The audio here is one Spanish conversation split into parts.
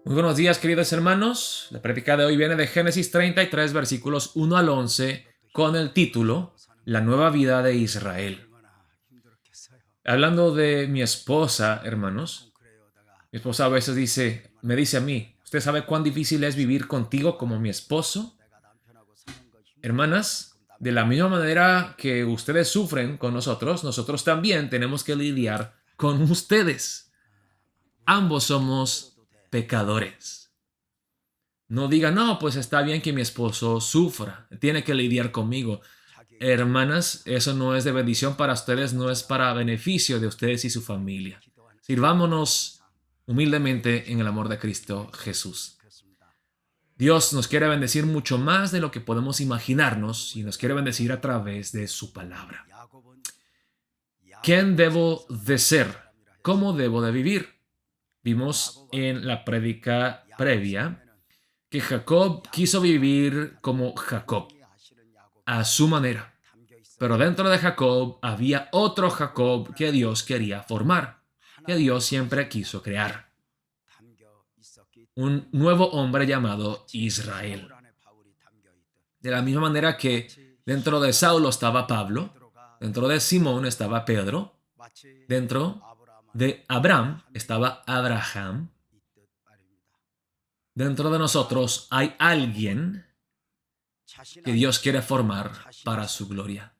Muy buenos días, queridos hermanos. La prédica de hoy viene de Génesis 33, versículos 1 al 11, con el título La nueva vida de Israel. Hablando de mi esposa, hermanos, mi esposa a veces me dice a mí, ¿usted sabe cuán difícil es vivir contigo como mi esposo? Hermanas, de la misma manera que ustedes sufren con nosotros, nosotros también tenemos que lidiar con ustedes. Ambos somos pecadores. No diga, no, pues está bien que mi esposo sufra, tiene que lidiar conmigo. Hermanas, eso no es de bendición para ustedes, no es para beneficio de ustedes y su familia. Sirvámonos humildemente en el amor de Cristo Jesús. Dios nos quiere bendecir mucho más de lo que podemos imaginarnos y nos quiere bendecir a través de su palabra. ¿Quién debo de ser? ¿Cómo debo de vivir? Vimos en la prédica previa que Jacob quiso vivir como Jacob, a su manera. Pero dentro de Jacob había otro Jacob que Dios quería formar, que Dios siempre quiso crear. Un nuevo hombre llamado Israel. De la misma manera que dentro de Saulo estaba Pablo, dentro de Simón estaba Pedro, dentro de Abraham estaba Abraham, dentro de nosotros hay alguien que Dios quiere formar para su gloria.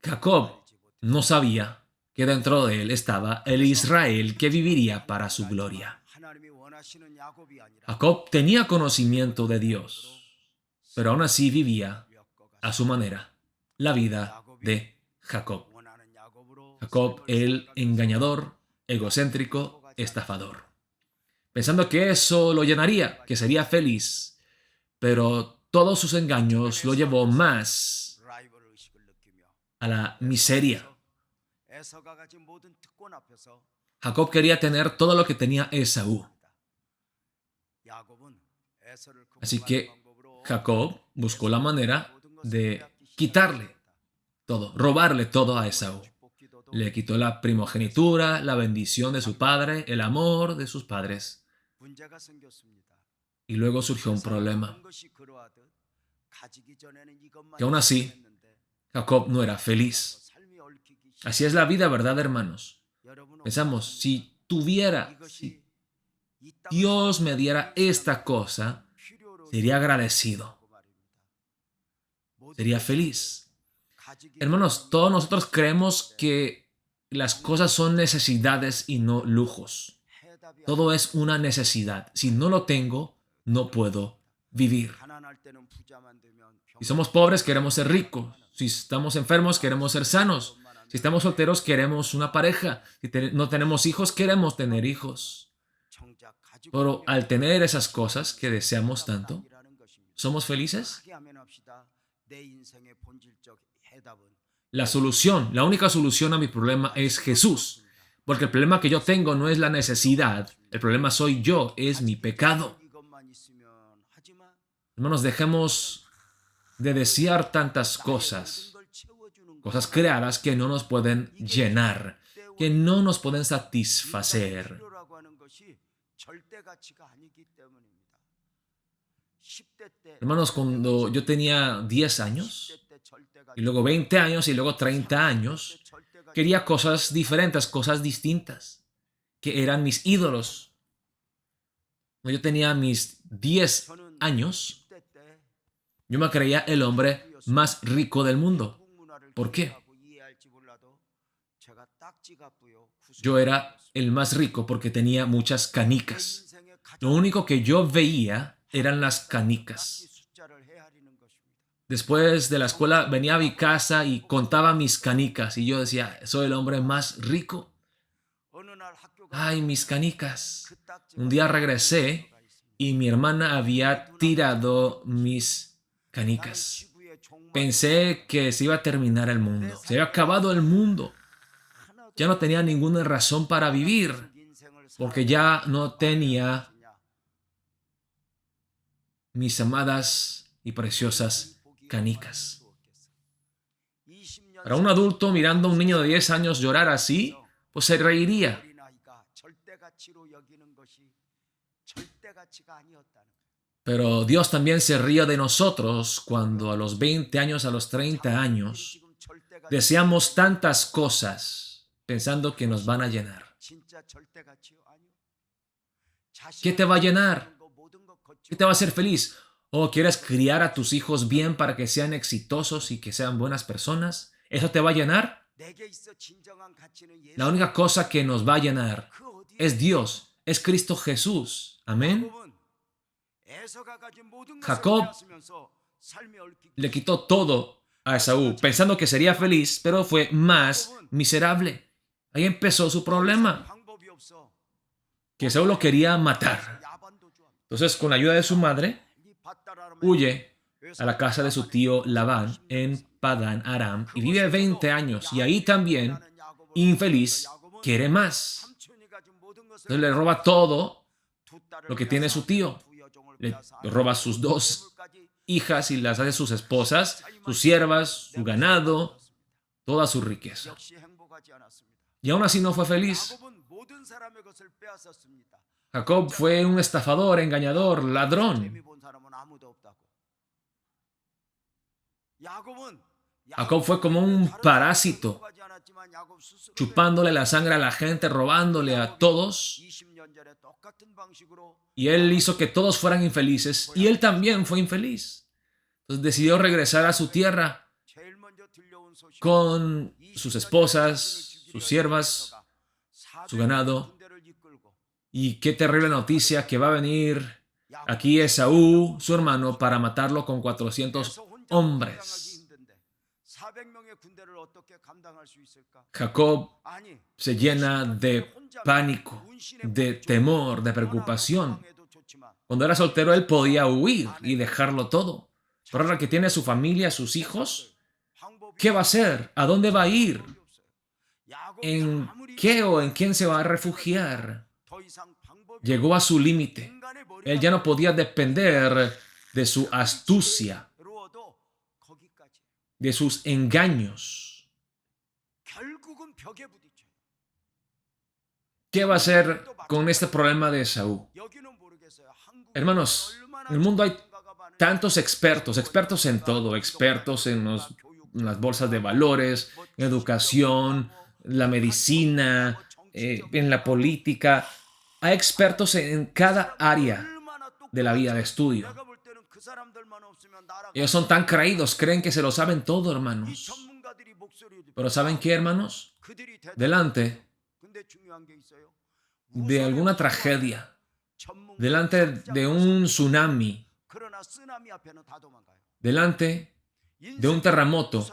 Jacob no sabía que dentro de él estaba el Israel que viviría para su gloria. Jacob tenía conocimiento de Dios, pero aún así vivía a su manera la vida de Jacob. Jacob, el engañador, egocéntrico, estafador. Pensando que eso lo llenaría, que sería feliz, pero todos sus engaños lo llevó más a la miseria. Jacob quería tener todo lo que tenía Esaú. Así que Jacob buscó la manera de quitarle todo, robarle todo a Esaú. Le quitó la primogenitura, la bendición de su padre, el amor de sus padres. Y luego surgió un problema, que aún así Jacob no era feliz. Así es la vida, ¿verdad, hermanos? Pensamos, si Dios me diera esta cosa, sería agradecido, sería feliz. Hermanos, todos nosotros creemos que las cosas son necesidades y no lujos. Todo es una necesidad. Si no lo tengo, no puedo vivir. Si somos pobres, queremos ser ricos. Si estamos enfermos, queremos ser sanos. Si estamos solteros, queremos una pareja. Si no tenemos hijos, queremos tener hijos. Pero al tener esas cosas que deseamos tanto, ¿somos felices? La solución, la única solución a mi problema es Jesús. Porque el problema que yo tengo no es la necesidad. El problema soy yo, es mi pecado. Hermanos, dejemos de desear tantas cosas, cosas creadas que no nos pueden llenar, que no nos pueden satisfacer. Hermanos, cuando yo tenía 10 años, y luego 20 años, y luego 30 años, quería cosas diferentes, cosas distintas, que eran mis ídolos. Cuando yo tenía mis 10 años, yo me creía el hombre más rico del mundo. ¿Por qué? Yo era el más rico porque tenía muchas canicas. Lo único que yo veía eran las canicas. Después de la escuela venía a mi casa y contaba mis canicas y yo decía, soy el hombre más rico. Ay, mis canicas. Un día regresé y mi hermana había tirado mis canicas. Pensé que se iba a terminar el mundo, se había acabado el mundo. Ya no tenía ninguna razón para vivir, porque ya no tenía mis amadas y preciosas canicas. Para un adulto mirando a un niño de 10 años llorar así, pues se reiría. Pero Dios también se ríe de nosotros cuando a los 20 años, a los 30 años, deseamos tantas cosas pensando que nos van a llenar. ¿Qué te va a llenar? ¿Qué te va a hacer feliz? ¿O quieres criar a tus hijos bien para que sean exitosos y que sean buenas personas? ¿Eso te va a llenar? La única cosa que nos va a llenar es Dios, es Cristo Jesús. Amén. Jacob le quitó todo a Esaú, pensando que sería feliz, pero fue más miserable. Ahí empezó su problema, que Esaú lo quería matar. Entonces, con la ayuda de su madre, huye a la casa de su tío Labán en Padán Aram y vive 20 años. Y ahí también, infeliz, quiere más. Entonces le roba todo lo que tiene su tío. Le roba sus 2 hijas y las hace sus esposas, sus siervas, su ganado, toda su riqueza. Y aún así no fue feliz. Jacob fue un estafador, engañador, ladrón. Jacob fue como un parásito, chupándole la sangre a la gente, robándole a todos. Y él hizo que todos fueran infelices. Y él también fue infeliz. Entonces decidió regresar a su tierra con sus esposas, sus siervas, su ganado. Y qué terrible noticia que va a venir aquí Esaú, su hermano, para matarlo con 400 hombres. Jacob se llena de pánico, de temor, de preocupación. Cuando era soltero, él podía huir y dejarlo todo. Pero ahora que tiene su familia, sus hijos, ¿qué va a hacer? ¿A dónde va a ir? ¿En qué o en quién se va a refugiar? Llegó a su límite. Él ya no podía depender de su astucia, de sus engaños. ¿Qué va a hacer con este problema de Esaú? Hermanos, en el mundo hay tantos expertos en todo, expertos en las bolsas de valores, en educación, la medicina, en la política. Hay expertos en cada área de la vida de estudio. Ellos son tan creídos, creen que se lo saben todo, hermanos. Pero ¿saben qué, hermanos? Delante de alguna tragedia, delante de un tsunami, delante de un terremoto,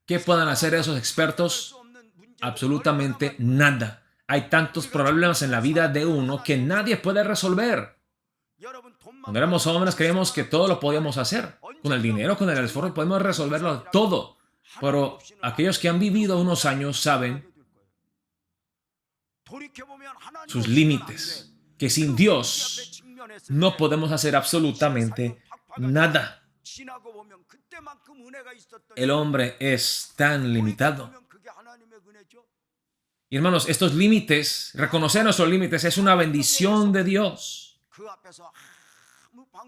¿qué puedan hacer esos expertos? Absolutamente nada. Hay tantos problemas en la vida de uno que nadie puede resolver. Cuando éramos jóvenes creíamos que todo lo podíamos hacer. Con el dinero, con el esfuerzo, podemos resolverlo todo. Pero aquellos que han vivido unos años saben sus límites. Que sin Dios no podemos hacer absolutamente nada. El hombre es tan limitado. Y hermanos, estos límites, reconocer nuestros límites es una bendición de Dios.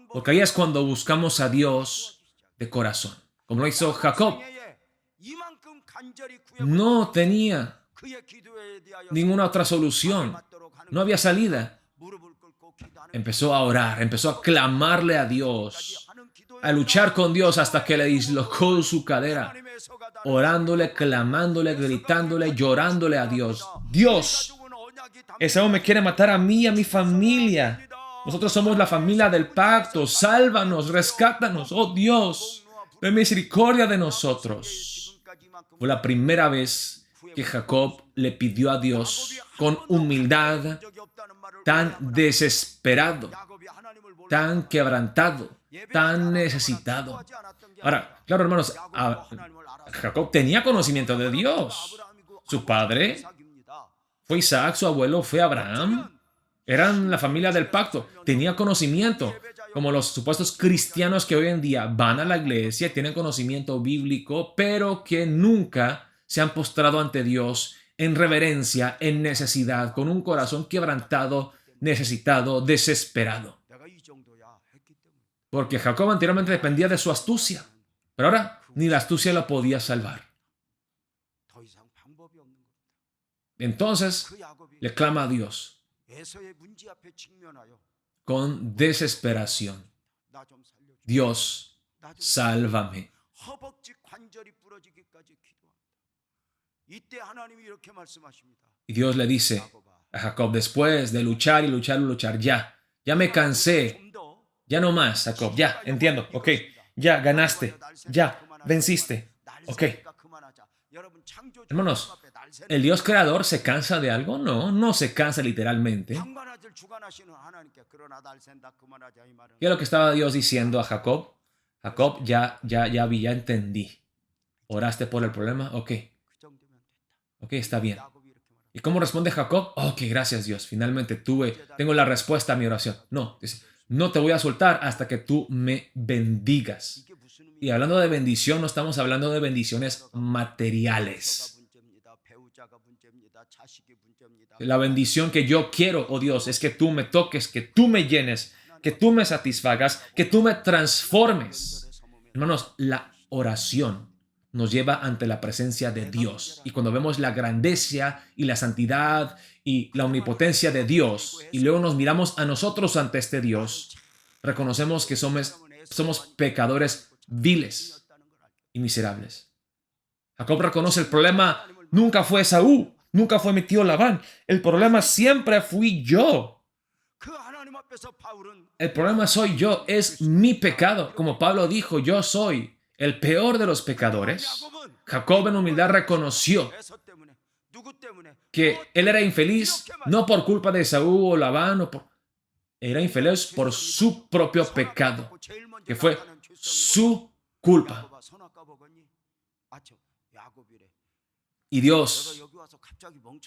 Porque ahí es cuando buscamos a Dios de corazón. Como lo hizo Jacob. No tenía ninguna otra solución. No había salida. Empezó a orar, empezó a clamarle a Dios, a luchar con Dios hasta que le dislocó su cadera, orándole, clamándole, gritándole, llorándole a Dios. Dios, Esaú me quiere matar a mí y a mi familia. Nosotros somos la familia del pacto. Sálvanos, rescátanos. Oh Dios, ten misericordia de nosotros. Fue la primera vez que Jacob le pidió a Dios con humildad, tan desesperado, tan quebrantado, tan necesitado. Ahora, claro, hermanos, Jacob tenía conocimiento de Dios. Su padre fue Isaac, su abuelo fue Abraham. Eran la familia del pacto. Tenía conocimiento, como los supuestos cristianos que hoy en día van a la iglesia, tienen conocimiento bíblico, pero que nunca se han postrado ante Dios en reverencia, en necesidad, con un corazón quebrantado, necesitado, desesperado. Porque Jacob anteriormente dependía de su astucia, pero ahora ni la astucia lo podía salvar. Entonces le clama a Dios con desesperación. Dios, sálvame. Y Dios le dice a Jacob, después de luchar y luchar y luchar, ya me cansé, ya no más, Jacob, ya, entiendo, ok, ya ganaste, ya venciste, ok. Hermanos, ¿el Dios creador se cansa de algo? No, no se cansa literalmente. ¿Qué es lo que estaba Dios diciendo a Jacob? Jacob, ya entendí. ¿Oraste por el problema? Ok, está bien. ¿Y cómo responde Jacob? Ok, gracias Dios, finalmente tengo la respuesta a mi oración. No, dice, no te voy a soltar hasta que tú me bendigas. Y hablando de bendición, no estamos hablando de bendiciones materiales. La bendición que yo quiero, oh Dios, es que tú me toques, que tú me llenes, que tú me satisfagas, que tú me transformes. Hermanos, la oración nos lleva ante la presencia de Dios. Y cuando vemos la grandeza y la santidad y la omnipotencia de Dios, y luego nos miramos a nosotros ante este Dios, reconocemos que somos pecadores viles y miserables. Jacob reconoce el problema nunca fue Esaú, nunca fue mi tío Labán. El problema siempre fui yo. El problema soy yo, es mi pecado. Como Pablo dijo, yo soy el peor de los pecadores. Jacob en humildad reconoció que él era infeliz no por culpa de Esaú o Labán, era infeliz por su propio pecado, que fue su culpa. Y Dios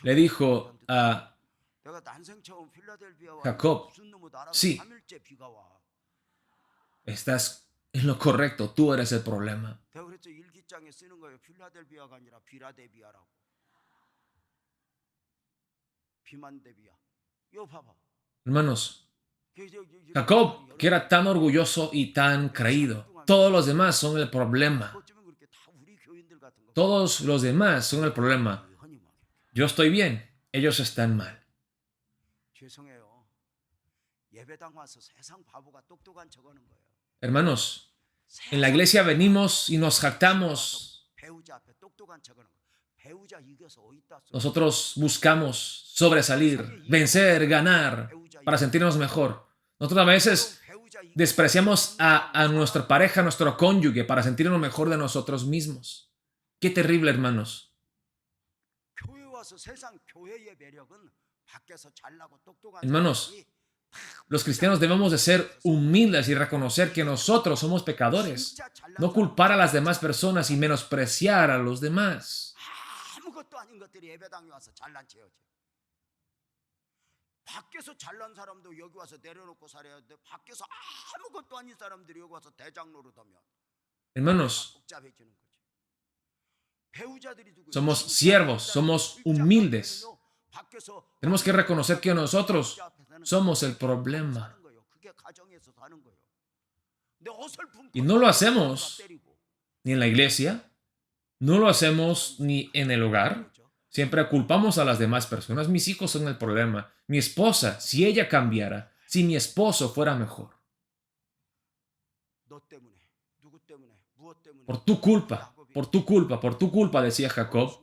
le dijo a Jacob, sí, estás en lo correcto, tú eres el problema. Hermanos, Jacob, que era tan orgulloso y tan creído, todos los demás son el problema. Todos los demás son el problema. Yo estoy bien, ellos están mal. Hermanos, en la iglesia venimos y nos jactamos. Nosotros buscamos sobresalir, vencer, ganar, para sentirnos mejor. Nosotros a veces despreciamos a nuestra pareja, a nuestro cónyuge, para sentirnos mejor de nosotros mismos. Qué terrible, hermanos. Hermanos, los cristianos debemos de ser humildes y reconocer que nosotros somos pecadores. No culpar a las demás personas y menospreciar a los demás. Hermanos, somos siervos, somos humildes. Tenemos que reconocer que nosotros somos el problema. Y no lo hacemos ni en la iglesia, no lo hacemos ni en el hogar. Siempre culpamos a las demás personas. Mis hijos son el problema. Mi esposa, si ella cambiara, si mi esposo fuera mejor. Por tu culpa, por tu culpa, por tu culpa, decía Jacob.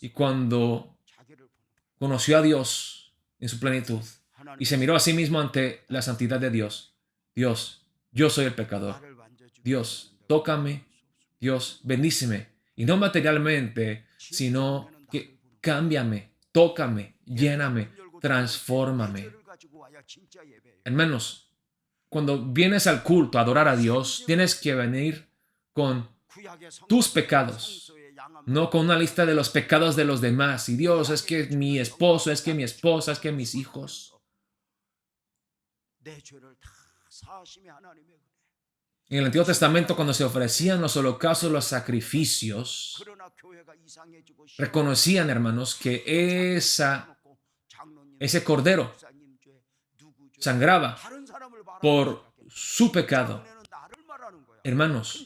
Y cuando conoció a Dios en su plenitud y se miró a sí mismo ante la santidad de Dios, Dios, yo soy el pecador. Dios, tócame. Dios, bendíceme. Y no materialmente, sino que cámbiame, tócame, lléname, transfórmame. Hermanos, cuando vienes al culto a adorar a Dios, tienes que venir con tus pecados, no con una lista de los pecados de los demás. Y Dios, es que mi esposo, es que mi esposa, es que mis hijos. En el Antiguo Testamento, cuando se ofrecían los holocaustos, los sacrificios, reconocían, hermanos, que ese cordero sangraba por su pecado. Hermanos,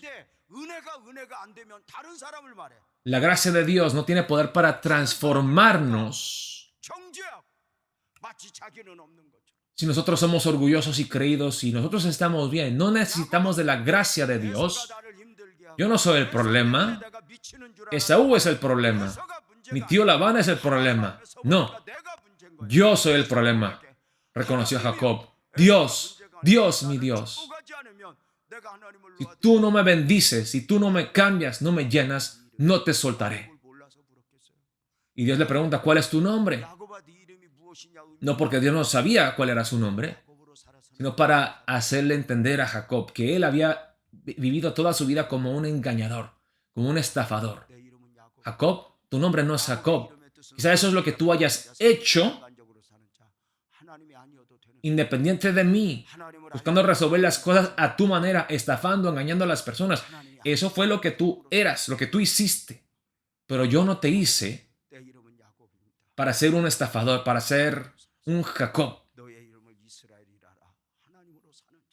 la gracia de Dios no tiene poder para transformarnos si nosotros somos orgullosos y creídos, si nosotros estamos bien. No necesitamos de la gracia de Dios. Yo no soy el problema. Esaú es el problema. Mi tío Labán es el problema. No, yo soy el problema, reconoció Jacob. Dios, mi Dios. Si tú no me bendices, si tú no me cambias, no me llenas, no te soltaré. Y Dios le pregunta, ¿cuál es tu nombre? No porque Dios no sabía cuál era su nombre, sino para hacerle entender a Jacob que él había vivido toda su vida como un engañador, como un estafador. Jacob, tu nombre no es Jacob. Quizá eso es lo que tú hayas hecho independiente de mí, buscando resolver las cosas a tu manera, estafando, engañando a las personas. Eso fue lo que tú eras, lo que tú hiciste. Pero yo no te hice para ser un estafador, para ser un Jacob.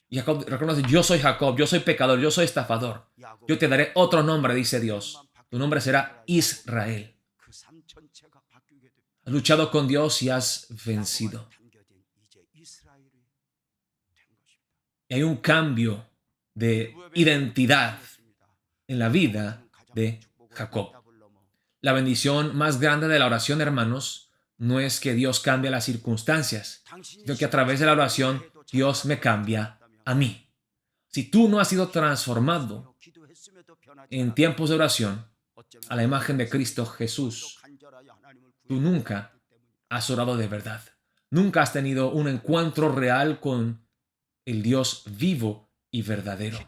Y Jacob reconoce, yo soy Jacob, yo soy pecador, yo soy estafador. Yo te daré otro nombre, dice Dios. Tu nombre será Israel. Has luchado con Dios y has vencido. Y hay un cambio de identidad en la vida de Jacob. La bendición más grande de la oración, hermanos, no es que Dios cambie las circunstancias, sino que a través de la oración Dios me cambia a mí. Si tú no has sido transformado en tiempos de oración a la imagen de Cristo Jesús, tú nunca has orado de verdad. Nunca has tenido un encuentro real con el Dios vivo y verdadero.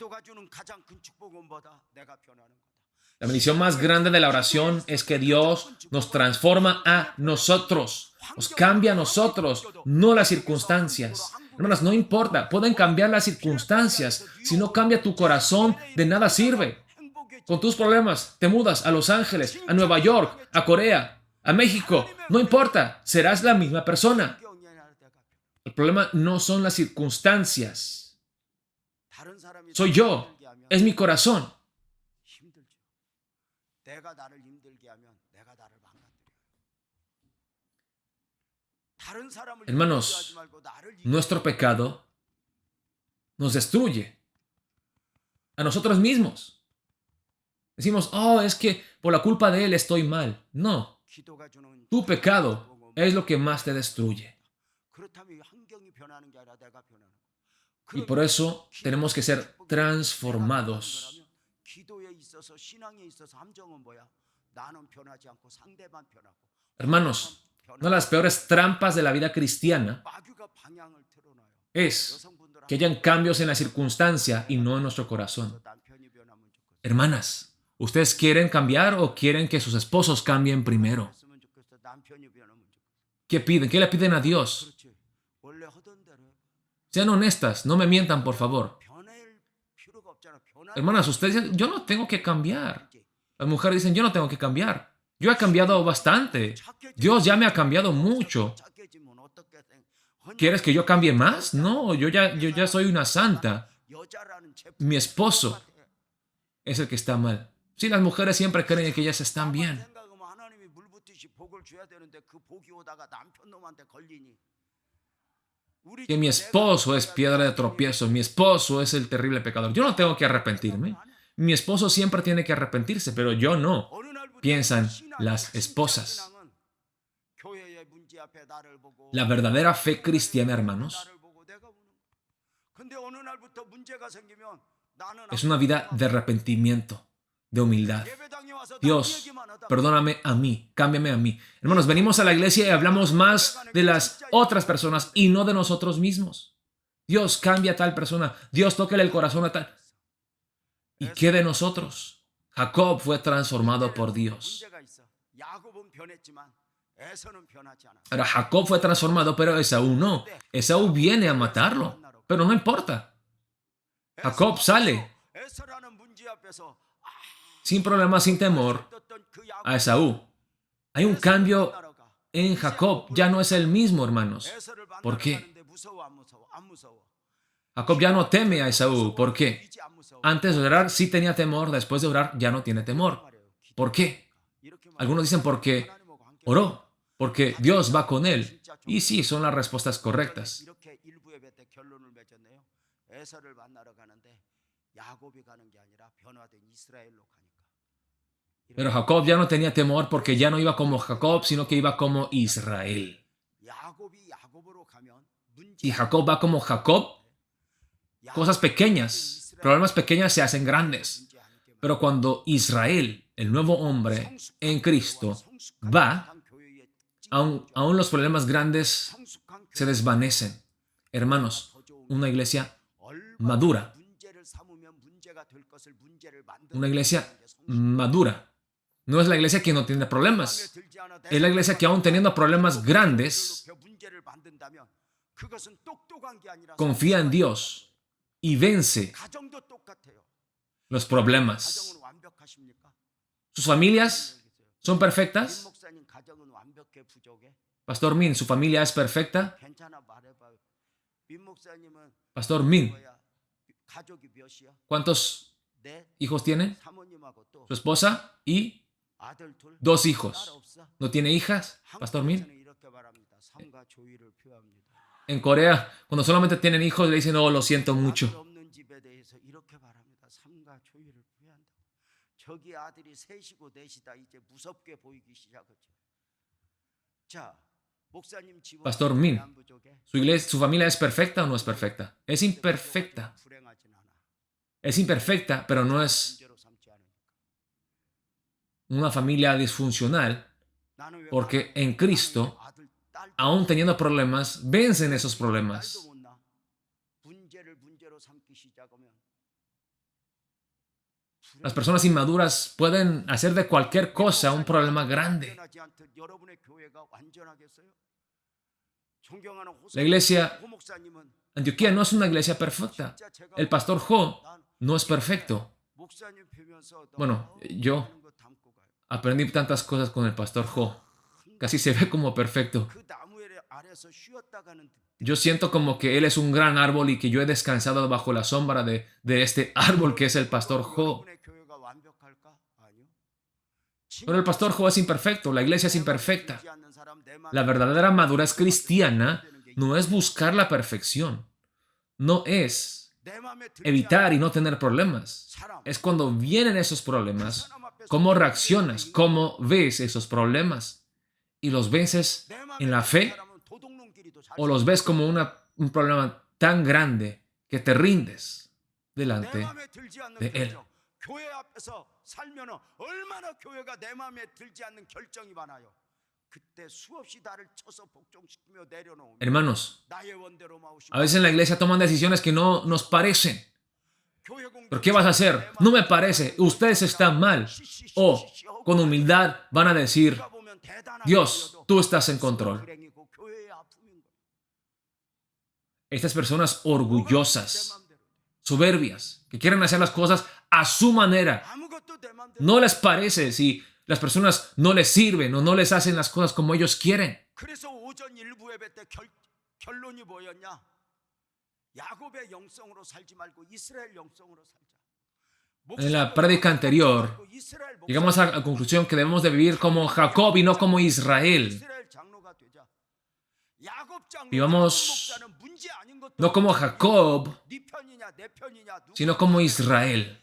La bendición más grande de la oración es que Dios nos transforma a nosotros, nos cambia a nosotros, no las circunstancias. Hermanas, no importa, pueden cambiar las circunstancias. Si no cambia tu corazón, de nada sirve. Con tus problemas, te mudas a Los Ángeles, a Nueva York, a Corea, a México. No importa, serás la misma persona. El problema no son las circunstancias. Soy yo. Es mi corazón. Hermanos, nuestro pecado nos destruye a nosotros mismos. Decimos, oh, es que por la culpa de él estoy mal. No, tu pecado es lo que más te destruye. Y por eso tenemos que ser transformados. Hermanos, una de las peores trampas de la vida cristiana es que hayan cambios en la circunstancia y no en nuestro corazón. Hermanas, ¿ustedes quieren cambiar o quieren que sus esposos cambien primero? ¿Qué piden? ¿Qué le piden a Dios? Sean honestas, no me mientan, por favor. Hermanas, ustedes dicen, yo no tengo que cambiar. Las mujeres dicen, yo no tengo que cambiar. Yo he cambiado bastante. Dios ya me ha cambiado mucho. ¿Quieres que yo cambie más? No, yo ya soy una santa. Mi esposo es el que está mal. Sí, las mujeres siempre creen que ellas están bien. Que mi esposo es piedra de tropiezo, mi esposo es el terrible pecador. Yo no tengo que arrepentirme. Mi esposo siempre tiene que arrepentirse, pero yo no. Piensan las esposas. La verdadera fe cristiana, hermanos, es una vida de arrepentimiento, de humildad. Dios, perdóname a mí, cámbiame a mí. Hermanos, venimos a la iglesia y hablamos más de las otras personas y no de nosotros mismos. Dios, cambia a tal persona. Dios, tóquele el corazón a tal. ¿Y qué de nosotros? Jacob fue transformado por Dios. Ahora, Jacob fue transformado, pero Esaú no. Esaú viene a matarlo, pero no importa. Jacob sale sin problemas, sin temor a Esaú. Hay un cambio en Jacob. Ya no es el mismo, hermanos. ¿Por qué? Jacob ya no teme a Esaú. ¿Por qué? Antes de orar sí tenía temor, después de orar ya no tiene temor. ¿Por qué? Algunos dicen porque oró, porque Dios va con él. Y sí, son las respuestas correctas. Pero Jacob ya no tenía temor porque ya no iba como Jacob, sino que iba como Israel. Si Jacob va como Jacob, cosas pequeñas, problemas pequeños se hacen grandes. Pero cuando Israel, el nuevo hombre en Cristo, va, aún los problemas grandes se desvanecen. Hermanos, una iglesia madura. Una iglesia madura. No es la iglesia que no tiene problemas. Es la iglesia que aún teniendo problemas grandes, confía en Dios y vence los problemas. ¿Sus familias son perfectas? Pastor Min, ¿su familia es perfecta? Pastor Min, ¿cuántos hijos tiene? Su esposa y 2 hijos. ¿No tiene hijas, Pastor Min? En Corea, cuando solamente tienen hijos, le dicen, oh, lo siento mucho. Pastor Min, ¿su familia es perfecta o no es perfecta? Es imperfecta. Es imperfecta, pero no es una familia disfuncional, porque en Cristo, aún teniendo problemas, vencen esos problemas. Las personas inmaduras pueden hacer de cualquier cosa un problema grande. La iglesia Antioquía no es una iglesia perfecta. El pastor Jo no es perfecto. Bueno, yo aprendí tantas cosas con el pastor Jo. Casi se ve como perfecto. Yo siento como que él es un gran árbol y que yo he descansado bajo la sombra de este árbol que es el pastor Jo. Pero el pastor Jo es imperfecto, la iglesia es imperfecta. La verdadera madurez cristiana no es buscar la perfección. No es evitar y no tener problemas. Es cuando vienen esos problemas, cómo reaccionas, cómo ves esos problemas. Y los vences en la fe o los ves como un problema tan grande que te rindes delante de él. Hermanos, a veces en la iglesia toman decisiones que no nos parecen. ¿Pero qué vas a hacer? No me parece. Ustedes están mal. O con humildad van a decir, Dios, tú estás en control. Estas personas orgullosas, soberbias, que quieren hacer las cosas a su manera. No les parece si las personas no les sirven o no les hacen las cosas como ellos quieren. En la prédica anterior, llegamos a la conclusión que debemos de vivir como Jacob y no como Israel. Vivamos no como Jacob, sino como Israel.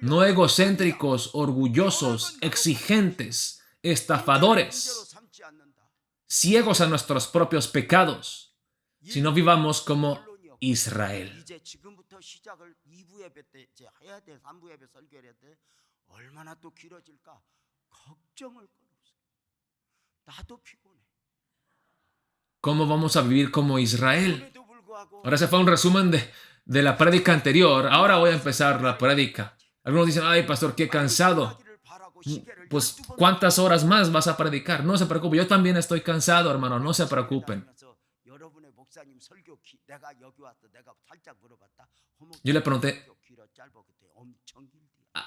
No egocéntricos, orgullosos, exigentes, estafadores, ciegos a nuestros propios pecados, sino vivamos como Israel. ¿Cómo vamos a vivir como Israel? Ahora ese fue un resumen de la prédica anterior. Ahora voy a empezar la prédica. Algunos dicen, ay, pastor, qué cansado. Pues, ¿cuántas horas más vas a predicar? No se preocupe, yo también estoy cansado, hermano, no se preocupen. Yo le pregunté,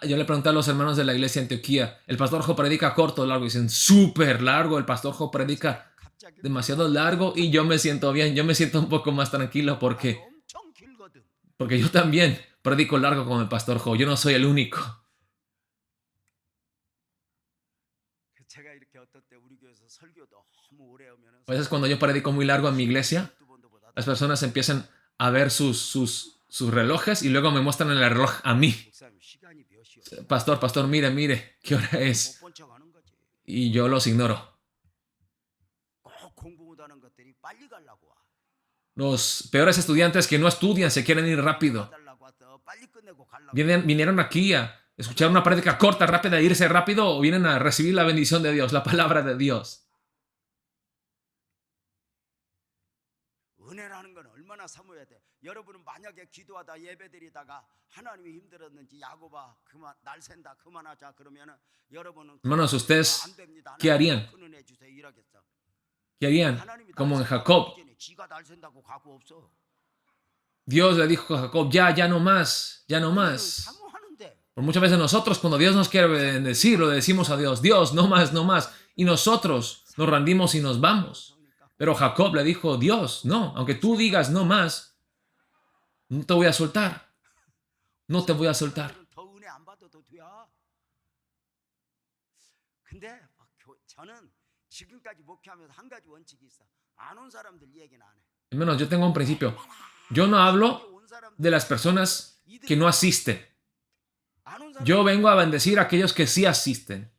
yo le pregunté a los hermanos de la iglesia de Antioquía, el pastor Jo predica corto o largo. Y dicen, súper largo. El pastor Jo predica demasiado largo y yo me siento bien. Yo me siento un poco más tranquilo porque yo también predico largo como el pastor Jo. Yo no soy el único. A veces cuando yo predico muy largo en mi iglesia, las personas empiezan a ver sus relojes y luego me muestran el reloj a mí. Pastor, mire, ¿qué hora es? Y yo los ignoro. Los peores estudiantes que no estudian se quieren ir rápido. Vinieron aquí a escuchar una prédica corta, rápida, e irse rápido, o vienen a recibir la bendición de Dios, la palabra de Dios. Hermanos, ¿ustedes qué harían? ¿Qué harían? Como en Jacob. Dios le dijo a Jacob, ya no más, ya no más. Por muchas veces nosotros, cuando Dios nos quiere bendecir, le decimos a Dios, Dios, no más, no más. Y nosotros nos rendimos y nos vamos. Pero Jacob le dijo, Dios, no, aunque tú digas no más, no te voy a soltar. No te voy a soltar. Hermanos, yo tengo un principio. Yo no hablo de las personas que no asisten. Yo vengo a bendecir a aquellos que sí asisten.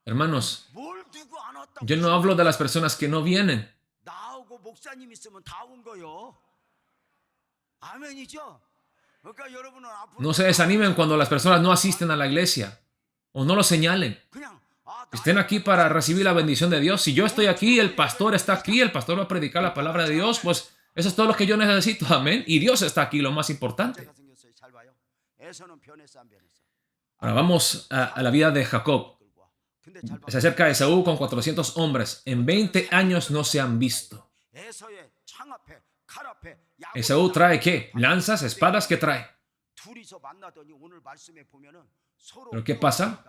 Hermanos, yo no hablo de las personas que no vienen. No se desanimen cuando las personas no asisten a la iglesia o no lo señalen. Estén aquí para recibir la bendición de Dios. Si yo estoy aquí, el pastor está aquí, el pastor va a predicar la palabra de Dios, pues eso es todo lo que yo necesito. Amén. Y Dios está aquí, lo más importante. Ahora vamos a la vida de Jacob. Se acerca a Esaú con 400 hombres. En 20 años no se han visto. Esaú trae ¿qué? Lanzas, espadas, ¿qué trae? ¿Pero qué pasa?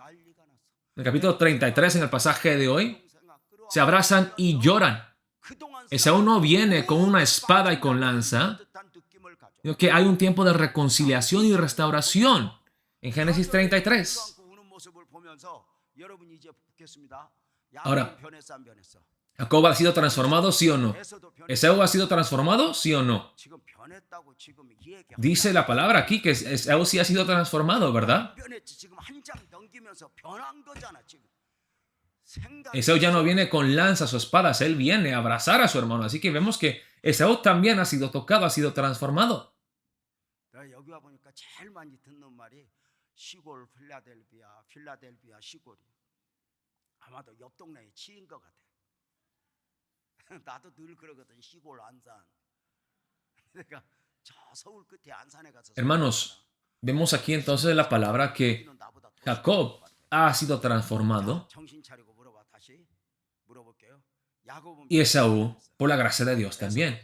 En el capítulo 33, en el pasaje de hoy, se abrazan y lloran. Esaú no viene con una espada y con lanza, sino que hay un tiempo de reconciliación y restauración. En Génesis 33. Ahora, ¿Jacob ha sido transformado, sí o no? ¿Esaú ha sido transformado, sí o no? Dice la palabra aquí que Esaú sí ha sido transformado, ¿verdad? Esaú ya no viene con lanzas o espadas, él viene a abrazar a su hermano. Así que vemos que Esaú también ha sido tocado, ha sido transformado. Hermanos, vemos aquí entonces la palabra que Jacob ha sido transformado y Esaú por la gracia de Dios también.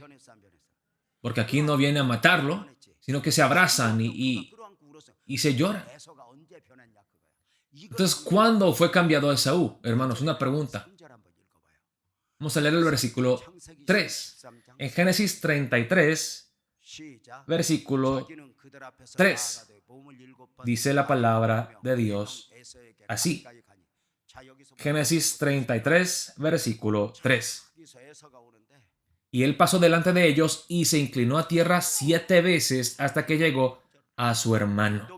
Porque aquí no viene a matarlo, sino que se abrazan y se lloran. Entonces, ¿cuándo fue cambiado Esaú? Hermanos, una pregunta. Vamos a leer el versículo 3. En Génesis 33, versículo 3, dice la palabra de Dios así. Génesis 33, versículo 3. Y él pasó delante de ellos y se inclinó a tierra 7 veces hasta que llegó a su hermano.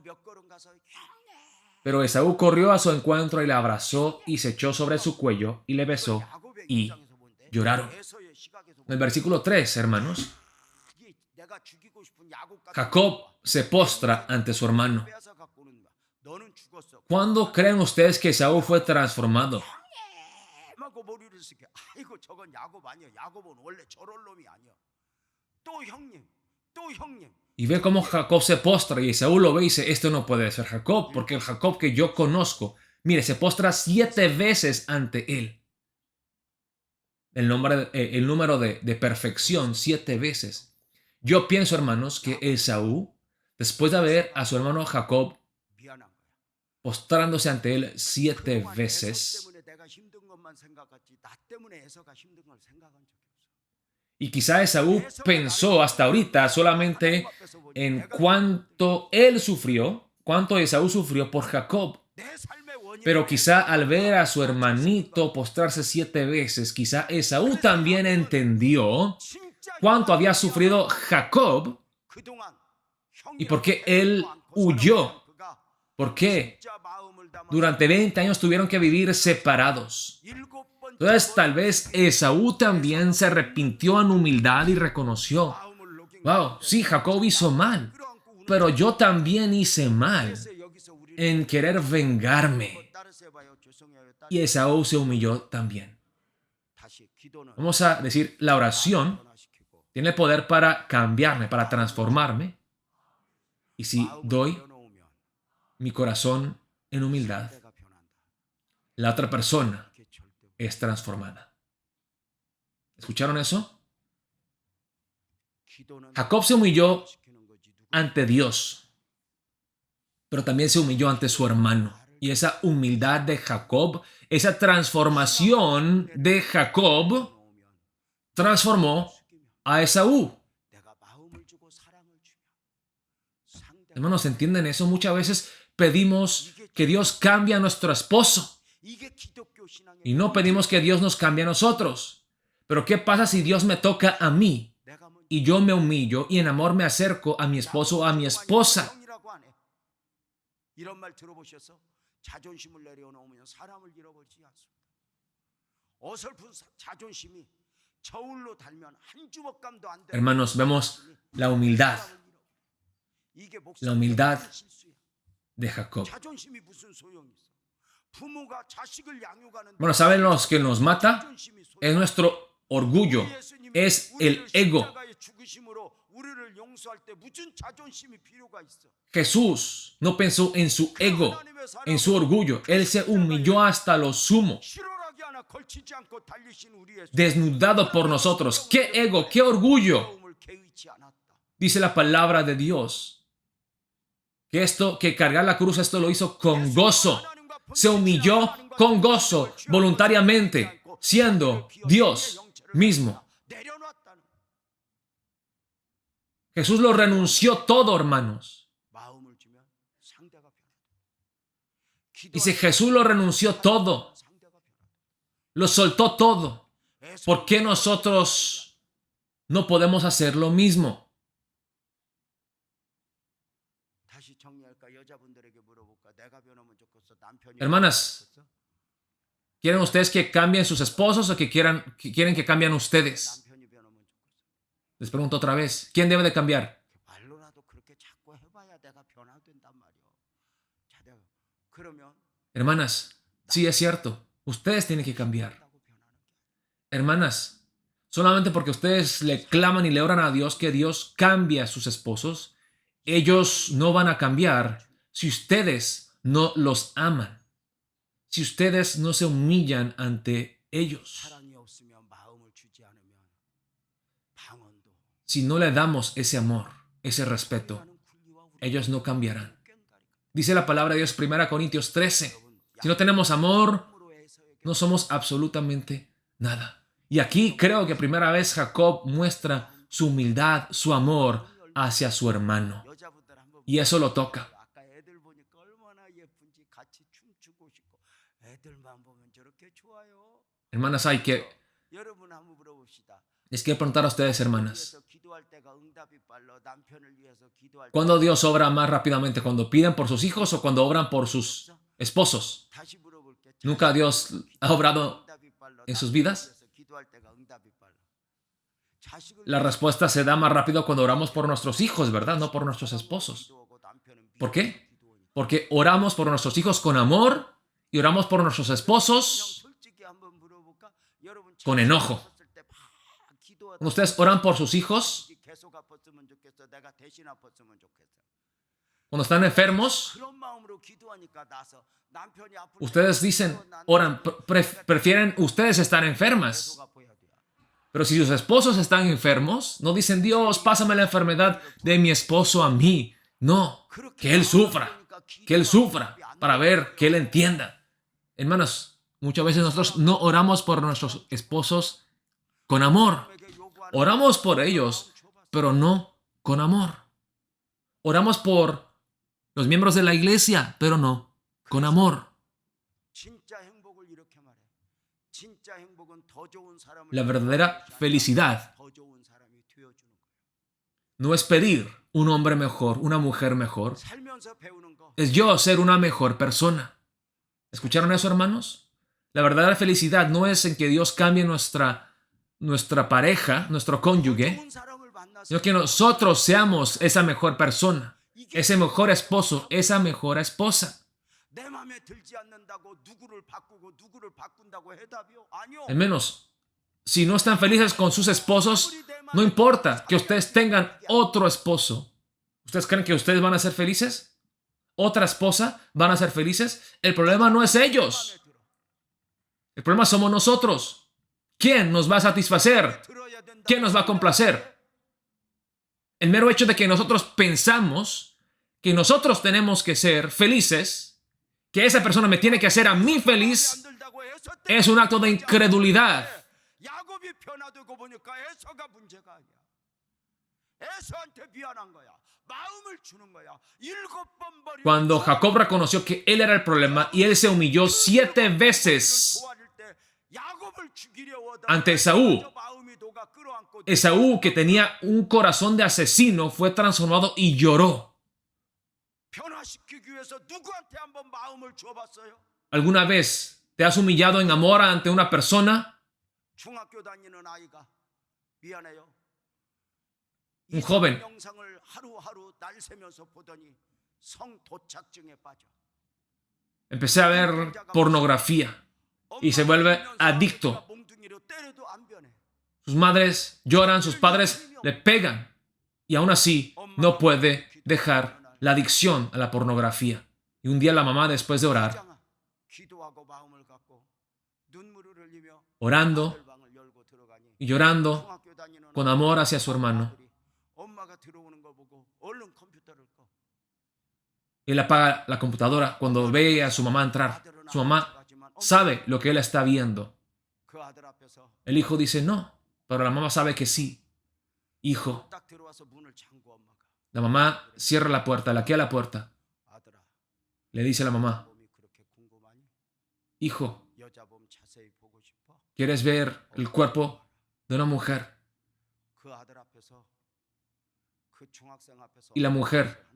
Pero Esaú corrió a su encuentro y le abrazó y se echó sobre su cuello y le besó y lloraron. En el versículo 3, hermanos, Jacob se postra ante su hermano. ¿Cuándo creen ustedes que Esaú fue transformado? Y ve cómo Jacob se postra y Esaú lo ve y dice, esto no puede ser Jacob, porque el Jacob que yo conozco, mire, se postra 7 veces ante él. El número de perfección, 7 veces. Yo pienso, hermanos, que Esaú, después de ver a su hermano Jacob postrándose ante él 7 veces, y quizá Esaú pensó hasta ahorita solamente en cuánto él sufrió, cuánto Esaú sufrió por Jacob. Pero quizá al ver a su hermanito postrarse 7 veces, quizá Esaú también entendió cuánto había sufrido Jacob y por qué él huyó. ¿Por qué? Durante 20 años tuvieron que vivir separados. Entonces tal vez Esaú también se arrepintió en humildad y reconoció, wow, sí, Jacob hizo mal, pero yo también hice mal en querer vengarme. Y Esaú se humilló también. Vamos a decir, la oración tiene el poder para cambiarme, para transformarme. Y si doy mi corazón en humildad, la otra persona es transformada. ¿Escucharon eso? Jacob se humilló ante Dios, pero también se humilló ante su hermano. Y esa humildad de Jacob, esa transformación de Jacob, transformó a Esaú. Hermanos, ¿entienden eso? Muchas veces pedimos que Dios cambie a nuestro esposo y no pedimos que Dios nos cambie a nosotros. Pero ¿qué pasa si Dios me toca a mí y yo me humillo y en amor me acerco a mi esposo o a mi esposa? Hermanos, vemos la humildad de Jacob. Bueno, ¿saben los que nos mata? Es nuestro orgullo, es el ego. Jesús no pensó en su ego, en su orgullo. Él se humilló hasta lo sumo, desnudado por nosotros. ¿Qué ego? ¿Qué orgullo? Dice la palabra de Dios que cargar la cruz, esto lo hizo con gozo. Se humilló con gozo, voluntariamente, siendo Dios mismo. Jesús lo renunció todo, hermanos. Dice, Jesús lo renunció todo. Lo soltó todo. ¿Por qué nosotros no podemos hacer lo mismo? Hermanas, ¿quieren ustedes que cambien sus esposos o que quieren que cambien ustedes? Les pregunto otra vez, ¿quién debe de cambiar? Hermanas, sí es cierto, ustedes tienen que cambiar. Hermanas, solamente porque ustedes le claman y le oran a Dios que Dios cambie a sus esposos, ellos no van a cambiar si ustedes no los aman, si ustedes no se humillan ante ellos. Si no le damos ese amor, ese respeto, ellos no cambiarán. Dice la palabra de Dios, 1 Corintios 13. Si no tenemos amor, no somos absolutamente nada. Y aquí creo que primera vez Jacob muestra su humildad, su amor hacia su hermano. Y eso lo toca. Hermanas, les quiero preguntar a ustedes, hermanas. ¿Cuándo Dios obra más rápidamente? ¿Cuando piden por sus hijos o cuando obran por sus esposos? ¿Nunca Dios ha obrado en sus vidas? La respuesta se da más rápido cuando oramos por nuestros hijos, ¿verdad? No por nuestros esposos. ¿Por qué? Porque oramos por nuestros hijos con amor y oramos por nuestros esposos con enojo. Cuando ustedes oran por sus hijos, Cuando están enfermos, ustedes dicen, oran, prefieren ustedes estar enfermas. Pero si sus esposos están enfermos, no dicen, Dios, pásame la enfermedad de mi esposo a mí. No, que él sufra para ver que él entienda. Hermanos, muchas veces nosotros no oramos por nuestros esposos con amor. Oramos por ellos, pero no con amor. Oramos por los miembros de la iglesia, pero no con amor. La verdadera felicidad no es pedir un hombre mejor, una mujer mejor. Es yo ser una mejor persona. ¿Escucharon eso, hermanos? La verdadera felicidad no es en que Dios cambie nuestra pareja, nuestro cónyuge, sino que nosotros seamos esa mejor persona, ese mejor esposo, esa mejor esposa. Al menos, si no están felices con sus esposos, no importa que ustedes tengan otro esposo. ¿Ustedes creen que ustedes van a ser felices? ¿Otra esposa van a ser felices? El problema no es ellos. El problema somos nosotros. ¿Quién nos va a satisfacer? ¿Quién nos va a complacer? El mero hecho de que nosotros pensamos que nosotros tenemos que ser felices, que esa persona me tiene que hacer a mí feliz, es un acto de incredulidad. Cuando Jacob reconoció que él era el problema y él se humilló 7 veces ante Esaú, que tenía un corazón de asesino, fue transformado y lloró. ¿Alguna vez te has humillado en amor ante una persona? Un joven empecé a ver pornografía y se vuelve adicto. Sus madres lloran, sus padres le pegan y aún así no puede dejar la adicción a la pornografía. Y un día la mamá, después de orar, orando y llorando con amor hacia su hermano, él apaga la computadora cuando ve a su mamá entrar. Su mamá sabe lo que él está viendo. El hijo dice no, pero la mamá sabe que sí. Hijo. La mamá cierra la puerta, laquea la puerta. Le dice a la mamá, hijo, ¿quieres ver el cuerpo de una mujer? Y la mujer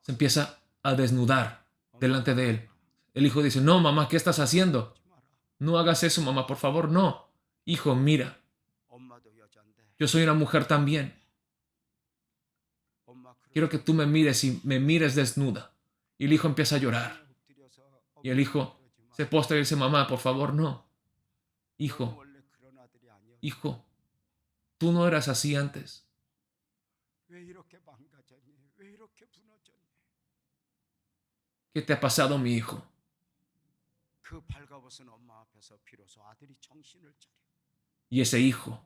se empieza a desnudar delante de él. El hijo dice, no, mamá, ¿qué estás haciendo? No hagas eso, mamá, por favor, no. Hijo, mira, yo soy una mujer también. Quiero que tú me mires y me mires desnuda. Y el hijo empieza a llorar. Y el hijo se postra y dice, mamá, por favor, no. Hijo, tú no eras así antes. ¿Qué te ha pasado, mi hijo? Y ese hijo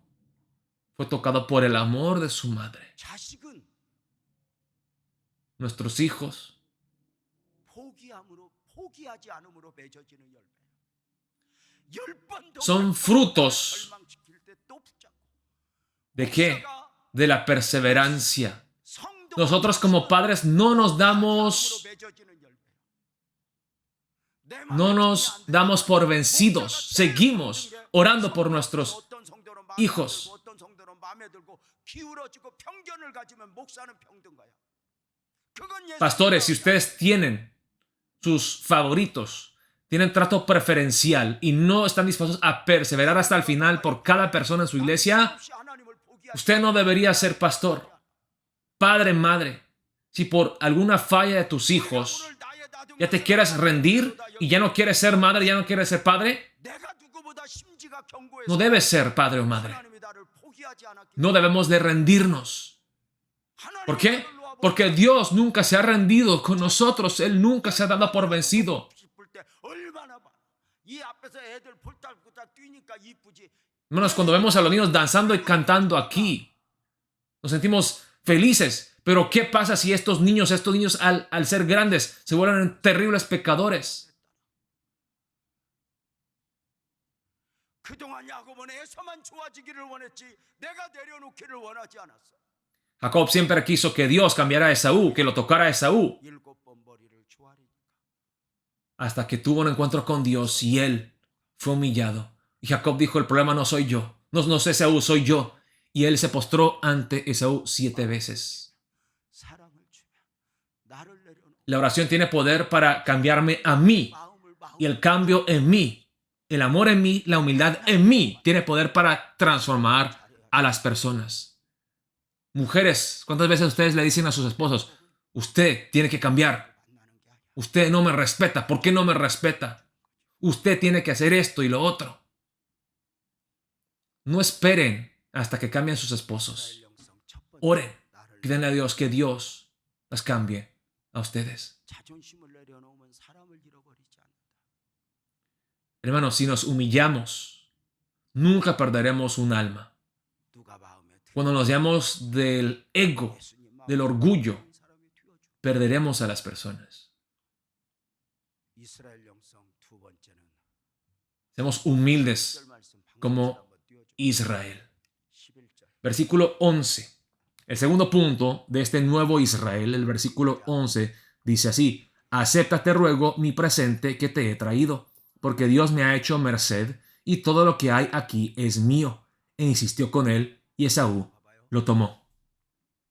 fue tocado por el amor de su madre. Nuestros hijos son frutos ¿de qué? De la perseverancia. Nosotros como padres no nos damos por vencidos. Seguimos orando por nuestros hijos. Pastores, si ustedes tienen sus favoritos, tienen trato preferencial y no están dispuestos a perseverar hasta el final por cada persona en su iglesia, usted no debería ser pastor. Padre, madre, si por alguna falla de tus hijos ya te quieres rendir y ya no quieres ser madre, ya no quieres ser padre, no debes ser padre o madre. No debemos de rendirnos. ¿Por qué? Porque Dios nunca se ha rendido con nosotros. Él nunca se ha dado por vencido. Hermanos, cuando vemos a los niños danzando y cantando aquí, nos sentimos felices. Pero ¿qué pasa si estos niños al ser grandes se vuelven terribles pecadores? Jacob siempre quiso que Dios cambiara a Esaú, que lo tocara a Esaú, hasta que tuvo un encuentro con Dios y él fue humillado. Y Jacob dijo, el problema no soy yo, no es Esaú, soy yo. Y él se postró ante Esaú 7 veces. La oración tiene poder para cambiarme a mí. Y el cambio en mí, el amor en mí, la humildad en mí, tiene poder para transformar a las personas. Mujeres, ¿cuántas veces ustedes le dicen a sus esposos, usted tiene que cambiar? Usted no me respeta. ¿Por qué no me respeta? Usted tiene que hacer esto y lo otro. No esperen hasta que cambien sus esposos. Oren. Pídanle a Dios que Dios las cambie a ustedes. Hermanos, si nos humillamos, nunca perderemos un alma. Cuando nos llamamos del ego, del orgullo, perderemos a las personas. Seamos humildes como Israel. Versículo 11. El segundo punto de este nuevo Israel, el versículo 11, dice así: acepta, te ruego, mi presente que te he traído, porque Dios me ha hecho merced y todo lo que hay aquí es mío. E insistió con él y Esaú lo tomó.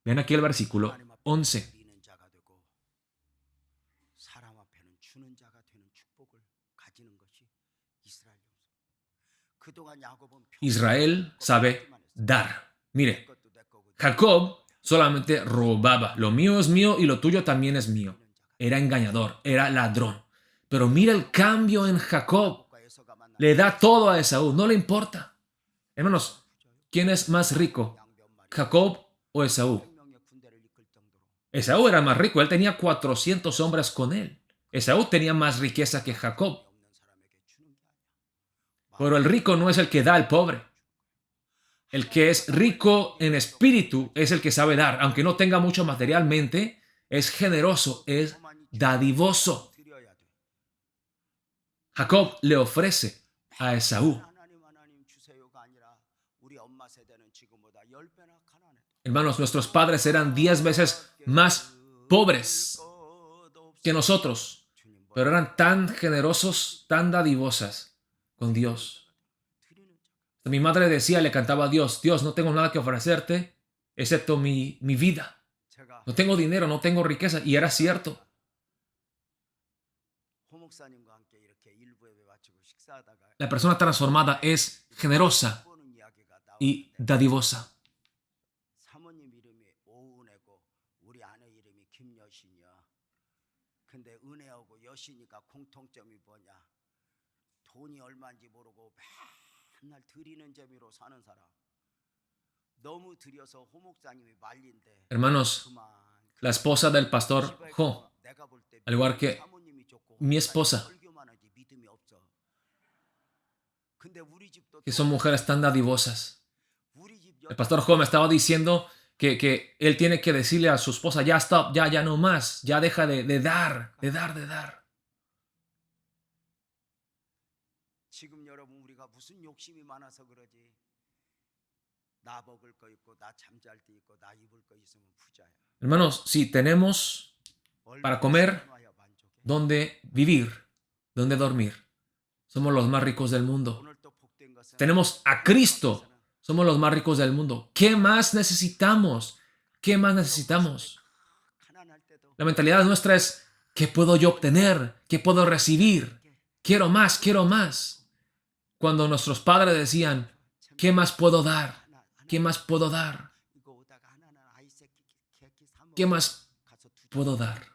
Ven aquí el versículo 11. Israel sabe dar. Mire, Jacob solamente robaba. Lo mío es mío y lo tuyo también es mío. Era engañador, era ladrón. Pero mira el cambio en Jacob. Le da todo a Esaú, no le importa. Hermanos, ¿quién es más rico? ¿Jacob o Esaú? Esaú era más rico, él tenía 400 hombres con él. Esaú tenía más riqueza que Jacob. Pero el rico no es el que da al pobre. El que es rico en espíritu es el que sabe dar. Aunque no tenga mucho materialmente, es generoso, es dadivoso. Jacob le ofrece a Esaú. Hermanos, nuestros padres eran 10 veces más pobres que nosotros, pero eran tan generosos, tan dadivosas con Dios. Mi madre decía, le cantaba a Dios, Dios, no tengo nada que ofrecerte excepto mi vida. No tengo dinero, no tengo riqueza. Y era cierto. La persona transformada es generosa y dadivosa. Hermanos, la esposa del pastor Jo, al igual que mi esposa, que son mujeres tan dadivosas. El pastor Jo me estaba diciendo que él tiene que decirle a su esposa, ya stop, ya no más, ya deja de dar. Hermanos, si tenemos para comer, donde vivir, donde dormir, somos los más ricos del mundo. Tenemos a Cristo, somos los más ricos del mundo. ¿Qué más necesitamos? ¿Qué más necesitamos? La mentalidad nuestra es, ¿qué puedo yo obtener? ¿Qué puedo recibir? Quiero más, quiero más. Cuando nuestros padres decían, ¿qué más puedo dar? ¿Qué más puedo dar? ¿Qué más puedo dar?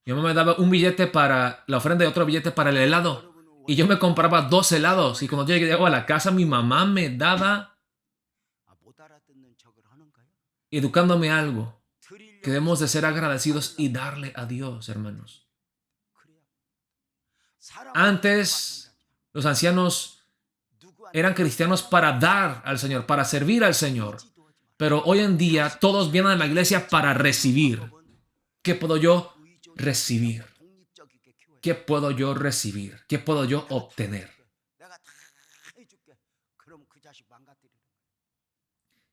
Mi mamá me daba un billete para la ofrenda y otro billete para el helado. Y yo me compraba 2 helados. Y cuando yo llegaba a la casa, mi mamá me daba, educándome algo, que debemos de ser agradecidos y darle a Dios, hermanos. Antes, los ancianos eran cristianos para dar al Señor, para servir al Señor. Pero hoy en día todos vienen a la iglesia para recibir. ¿Qué puedo yo recibir? ¿Qué puedo yo recibir? ¿Qué puedo yo obtener?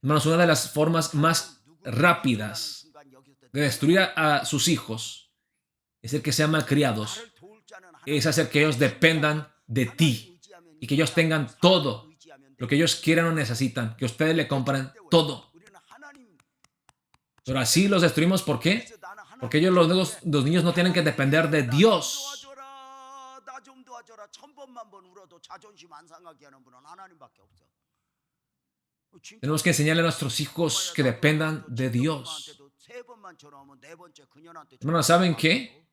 Hermanos, una de las formas más rápidas de destruir a sus hijos es el que sean malcriados. Es hacer que ellos dependan de ti y que ellos tengan todo lo que ellos quieran o necesitan, que ustedes le compren todo. Pero así los destruimos, ¿por qué? Porque ellos, los niños, no tienen que depender de Dios. Tenemos que enseñarle a nuestros hijos que dependan de Dios. Hermanos, ¿saben qué?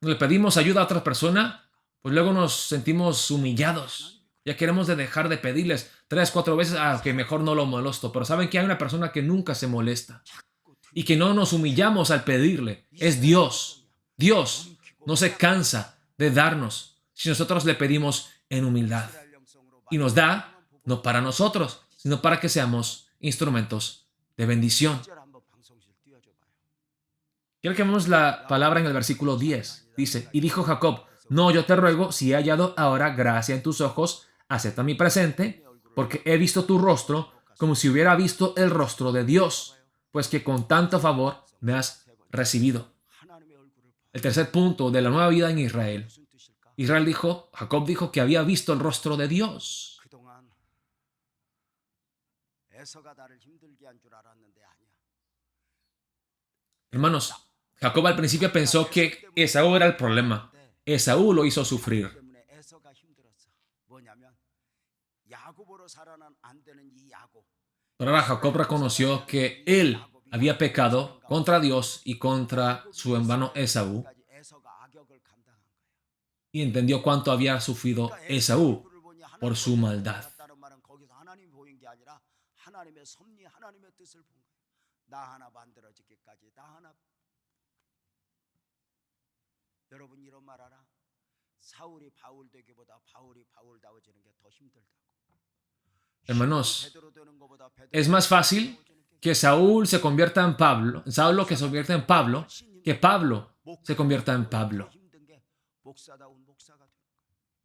Le pedimos ayuda a otra persona, pues luego nos sentimos humillados. Ya queremos dejar de pedirles 3, 4 veces, que mejor no lo molesto. Pero ¿saben que hay una persona que nunca se molesta? Y que no nos humillamos al pedirle. Es Dios. Dios no se cansa de darnos si nosotros le pedimos en humildad. Y nos da, no para nosotros, sino para que seamos instrumentos de bendición. Quiero que veamos la palabra en el versículo 10. Dice, y dijo Jacob, no, yo te ruego, si he hallado ahora gracia en tus ojos, acepta mi presente, porque he visto tu rostro como si hubiera visto el rostro de Dios, pues que con tanto favor me has recibido. El tercer punto de la nueva vida en Israel. Jacob dijo que había visto el rostro de Dios. Hermanos, Jacob al principio pensó que Esaú era el problema. Esaú lo hizo sufrir. Pero ahora Jacob reconoció que él había pecado contra Dios y contra su hermano Esaú. Y entendió cuánto había sufrido Esaú por su maldad. Hermanos, es más fácil que Saúl se convierta en Pablo, Saulo que se convierta en Pablo, que Pablo se convierta en Pablo.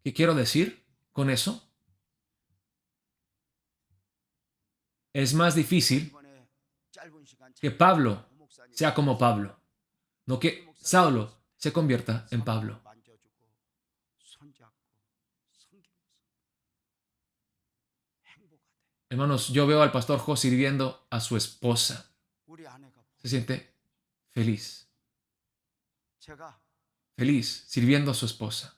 ¿Qué quiero decir con eso? Es más difícil que Pablo sea como Pablo, no que Saulo se convierta en Pablo. Hermanos, yo veo al pastor Jo sirviendo a su esposa. Se siente feliz. Feliz sirviendo a su esposa.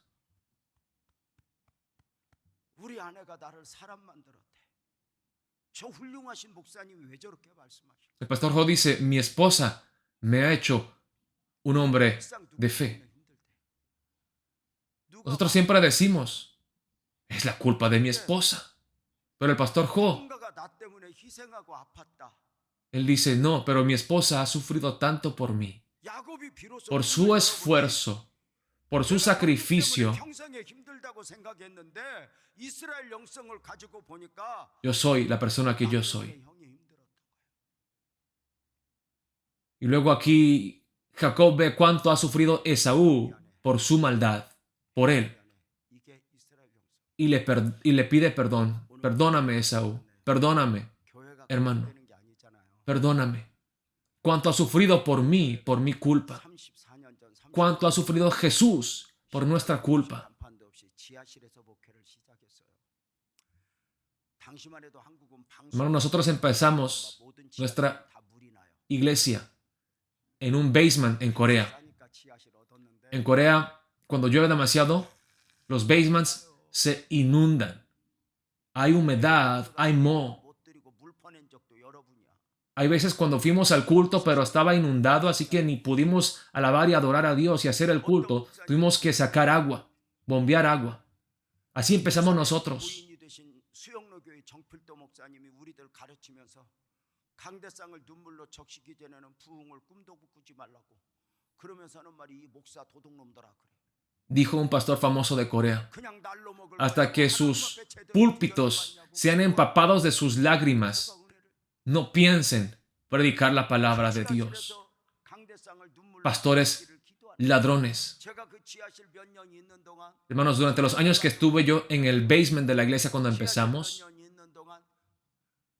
El pastor Jo dice, mi esposa me ha hecho un hombre de fe. Nosotros siempre decimos, es la culpa de mi esposa. Pero el pastor Jo, él dice, no, pero mi esposa ha sufrido tanto por mí, por su esfuerzo, por su sacrificio. Yo soy la persona que yo soy. Y luego aquí Jacob ve cuánto ha sufrido Esaú por su maldad, por él. Y le pide perdón. Perdóname, Esaú. Perdóname, hermano. Perdóname. Cuánto ha sufrido por mí, por mi culpa. Cuánto ha sufrido Jesús por nuestra culpa. Hermano, nosotros empezamos nuestra iglesia en un basement en Corea. En Corea, cuando llueve demasiado, los basements se inundan. Hay humedad, hay moho. Hay veces cuando fuimos al culto, pero estaba inundado, así que ni pudimos alabar y adorar a Dios y hacer el culto. Tuvimos que sacar agua, bombear agua. Así empezamos nosotros. 부인이 되신 수영로 교회 정필도 목사님이 우리들 가르치면서 강대상을 눈물로 적시기 전에는 부흥을 꿈도 꾸지 말라고 그러면서는 말이 이 목사 도둑놈들아 그래. Dijo un pastor famoso de Corea, 그냥 날로 먹을 hasta 거냐고 que 하나님 sus 앞에 제대로 púlpitos 기도해봤냐고. sean empapados de sus lágrimas, 누가 은혜를 no piensen predicar la palabra de Dios. 지하실에서 강대상을 눈물로 Pastores 적시기를 기도하는 ladrones. 제가 그 지하실 몇 년 있는 동안 Hermanos, durante los años que estuve yo en el basement de la iglesia cuando empezamos, 지하실 몇 년 있는 동안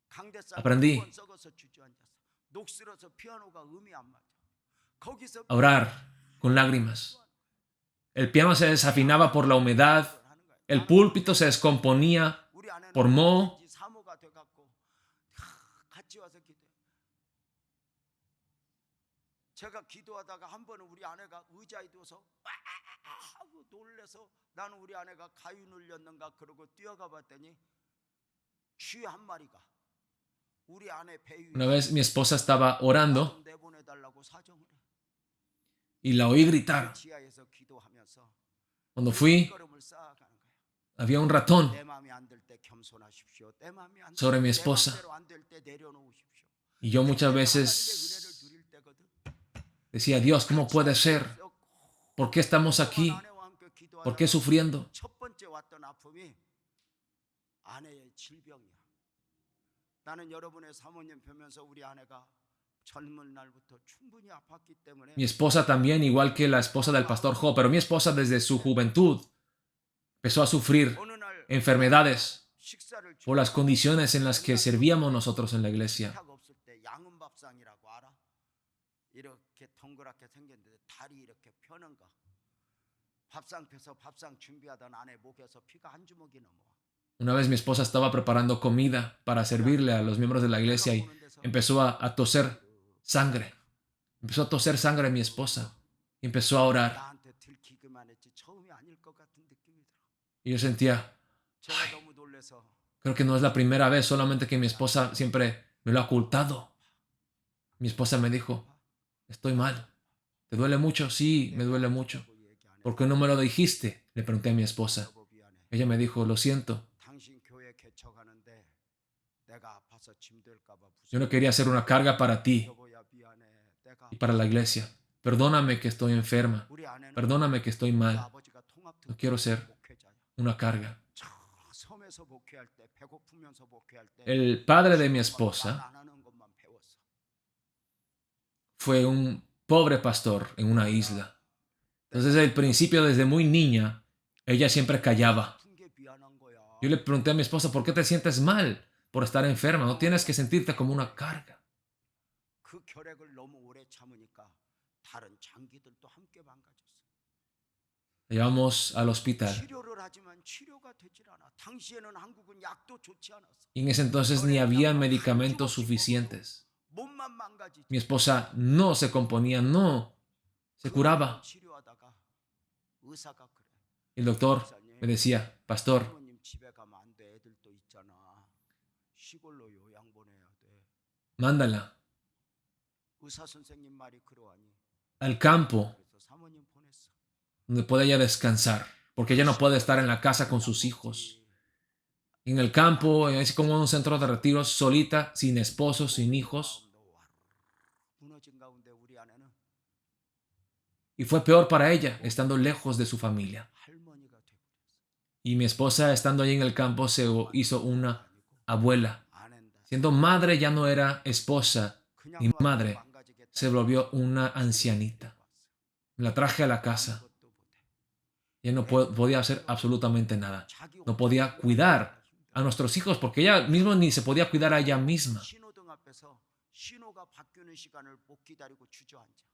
강대상 aprendí 두번 썩어서 주저앉았어. 녹슬어서 피아노가 음이 안 맞아. 거기서 a orar con lágrimas. El piano se desafinaba por la humedad, el púlpito se descomponía 우리 아내는 por moho. 언제든지 사모가 돼갖고 같이 와서 기도해. 제가 기도하다가 한 번은 우리 아내가 의자에 누워서 하고 놀래서 나는 우리 아내가 가위 눌렸는가 그러고 뛰어가 봤더니 쥐 한 마리가 우리 아내 배 위에 Una vez mi esposa estaba orando 나좀 내보내달라고 사정을 해. y la oí gritar. 지하에서 기도하면서 Cuando fui, 걸음을 쌓아가는 거야. había un ratón 내 마음이 안 들 때 겸손하십시오. 내 마음이 안 sobre mi 들 때, 내 esposa. 마음대로 안 될 때 내려놓으십시오. Y yo muchas 하나님의 veces 은혜를 누릴 때거든. decía, Dios, ¿cómo puede ser? ¿Por qué estamos aquí? 아내와 함께 ¿Por qué 기도하다가 sufriendo? 첫 번째 왔던 아픔이 아내의 질병이야. 나는 여러분의 사모님 뵈면서 우리 아내가 젊은 날부터 충분히 아팠기 때문에 Mi esposa también, igual que la esposa del pastor Job, pero mi esposa desde su juventud empezó a sufrir 어느 날 enfermedades 식사를 por las condiciones en las que servíamos nosotros en la iglesia. 탁 없을 때 양은밥상이라고 알아? 이렇게 동그랗게 생겼는데 다리 이렇게 펴는 거. 밥상 펴서 밥상 준비하던 아내 목에서 피가 한 주먹이 넘어와. Una vez mi esposa estaba preparando comida para servirle a los miembros de la iglesia y empezó a toser sangre. Empezó a toser sangre mi esposa y empezó a orar. 나한테 들키기만 했지 처음이 아닐 것 같은 느낌이 들어. Y yo sentía, 제가 너무 놀래서 creo que no es la primera vez, solamente que mi esposa siempre me lo ha ocultado. Mi esposa me dijo, estoy mal. ¿Te duele mucho? Sí, me duele mucho. ¿Por qué no me lo dijiste? Le pregunté a mi esposa. 여보 미안해. Ella me dijo, lo siento. 당신 교회 개척하는데 내가 아파서 짐될까 봐 Yo no quería ser una carga para ti 여보야 미안해. 내가 y para la iglesia. Perdóname que estoy enferma. 우리 아내는 Perdóname que estoy 우리 mal. 아버지가 통합 No quiero ser 목회자야. una carga. 저 섬에서 목회할 때 배고프면서 목회할 때 El padre de mi 말 esposa 안 하는 것만 배웠어. fue un pobre pastor en una isla. Entonces, desde el principio, desde muy niña, ella siempre callaba. 아픈 게 미안한 거야. Yo le pregunté a mi esposa, ¿por qué te sientes mal por estar enferma? No tienes que sentirte como una carga. 그 결핵을 너무 오래 참으니까 다른 장기들도 함께 망가졌어. La llevamos al hospital. 치료를 하지만 치료가 되질 않아. 당시에는 한국은 약도 좋지 않았어. Y en ese entonces ni había medicamentos suficientes. 몸만 망가지지. Mi esposa no se componía, no se curaba. 치료하다가 의사가 그래. El doctor me decía, pastor, 부모님 집에 가면 안 돼. 애들도 있잖아. 시골로 요양 보내야 돼. mándala 의사 선생님 말이 그러하니 al campo 그래서 사모님 보냈어. donde pueda ella descansar, porque ella no puede estar en la casa con sus hijos. En el campo, es como un centro de retiro, solita, sin esposo, sin hijos. 무너진 가운데 우리 아내는 Y fue peor para ella, estando lejos de su familia. 할머니가 돼버렸어. Y mi esposa, estando allí en el campo, se hizo una abuela. 아낸다. Siendo madre, ya no era esposa 그냥 ni 놔두고 madre, 망가지겠다. se volvió una ancianita. La traje a la casa. 아무것도 못해. Ella no podía hacer absolutamente nada. 자기 No podía cuidar a nuestros hijos porque ella misma ni se podía cuidar a ella misma. 신호등 앞에서 신호가 바뀌는 시간을 못 기다리고 주저앉아.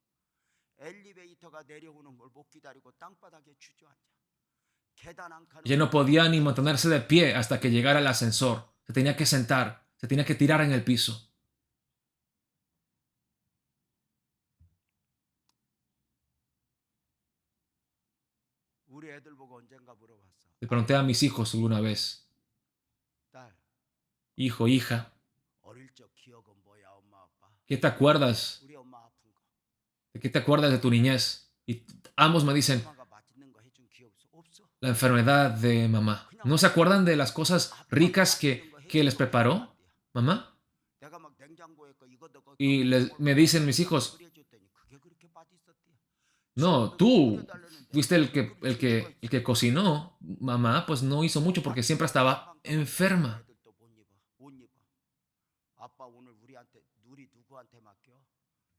엘리베이터가 내려오는 걸 못 기다리고 땅바닥에 주저앉아. 계단 한 칸을 Ella no podía ni mantenerse de pie hasta que llegara el ascensor. Se tenía que sentar, se tenía que tirar en el piso. 우리 애들 보고 언젠가 물어봤어. Le pregunté a mis hijos alguna vez, 딸, hijo, hija, 어릴 적 기억은 뭐야? 엄마 ¿qué te acuerdas? 우리 엄마 아픈 거. ¿De qué te acuerdas de tu niñez? Y ambos me dicen, 엄마가 맛있는 거 해준 기억 없어? la enfermedad de mamá. ¿No se acuerdan de las cosas ricas que les preparó mamá? 내가 막 냉장고에 거 이거 넣고 Y me dicen mis hijos, 끓여줬더니 그게 그렇게 맛있었대. no, tú fuiste el que cocinó. Mamá, pues no hizo mucho porque siempre estaba enferma. 애들도 못 입어. 못 입어. 아빠 오늘 우리한테 우리 누구한테 맡겨?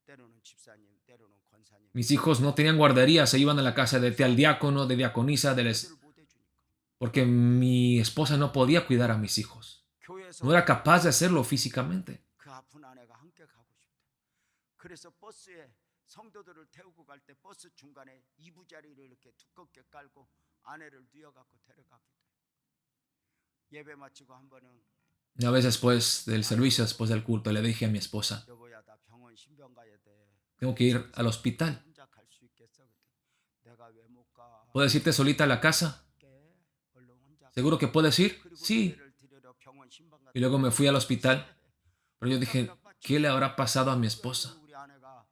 때로는 집사님, 때로는 권사님. Mis hijos no tenían guardería, se iban a la casa de tal diácono, de diaconisa, 애들을 못 해주니까. porque mi esposa no podía cuidar a mis hijos. 교회에서 No era capaz de hacerlo físicamente. 그 아픈 아내가 함께 가고 싶다. 그래서 버스에 성도들을 태우고 갈 때 버스 중간에 이부자리를 이렇게 두껍게 깔고 아내를 뉘어갖고 데려가게 돼. 예배 마치고 한 번은 Una vez después del servicio, después del culto, le dije a mi esposa, 여보야 나 병원 신병 가야 돼. tengo que ir al hospital. 혼자 갈 수 있겠어? 그랬더니 내가 왜 못 가? ¿Puedes irte solita a la casa? 얼른 혼자 가. ¿Seguro que puedes ir? 그리고 Sí. 예배를 드리러 병원 신방 갔다. Y luego me fui al hospital. Pero yo dije, ¿qué le habrá pasado a mi esposa? 우리 아내가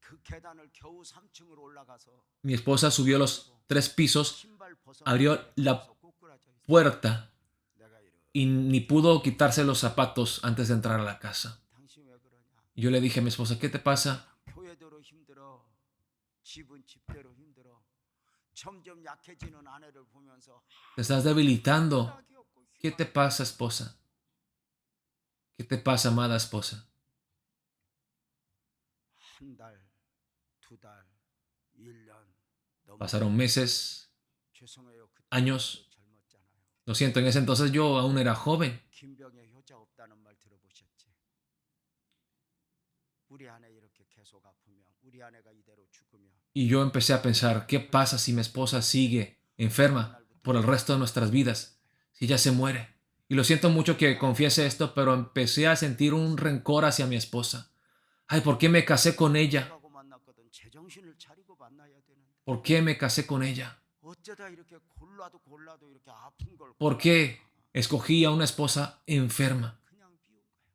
그 계단을 겨우 3층으로 올라가서 Mi esposa subió los 3 pisos, 신발 벗어 abrió la 꼬꾸라져 있어. puerta 내가 이러. y ni pudo quitarse los zapatos antes de entrar a la casa. 당신 왜 그러냐? Y yo le dije a mi esposa, ¿qué te pasa? 교회대로 힘들어. 집은 집대로 힘들어. 점점 약해지는 아내를 보면서 Te estás debilitando. 낙이 없고 ¿Qué te pasa, esposa? ¿Qué te pasa, amada esposa? 한 달, 두 달, 1년 너무 Pasaron meses, 죄송해요. 그때 años. 젊었잖아요. Lo siento, en ese entonces yo aún era joven. 김병에 효자 없다는 말 들어보셨지? 우리 아내 이렇게 계속 아프면 우리 아내가 이대로 죽으면 Y yo empecé a pensar, ¿qué pasa si mi esposa sigue enferma por el resto de nuestras vidas? Si ella se muere. Y lo siento mucho que confiese esto, pero empecé a sentir un rencor hacia mi esposa. Ay, ¿por qué me casé con ella? 하고 만났거든. 제정신을 차리고 만나야 되는데 ¿Por qué me casé con ella? 어쩌다 이렇게 골라도 이렇게 아픈 걸 ¿Por qué escogí a una esposa enferma? 그냥 비운 거야.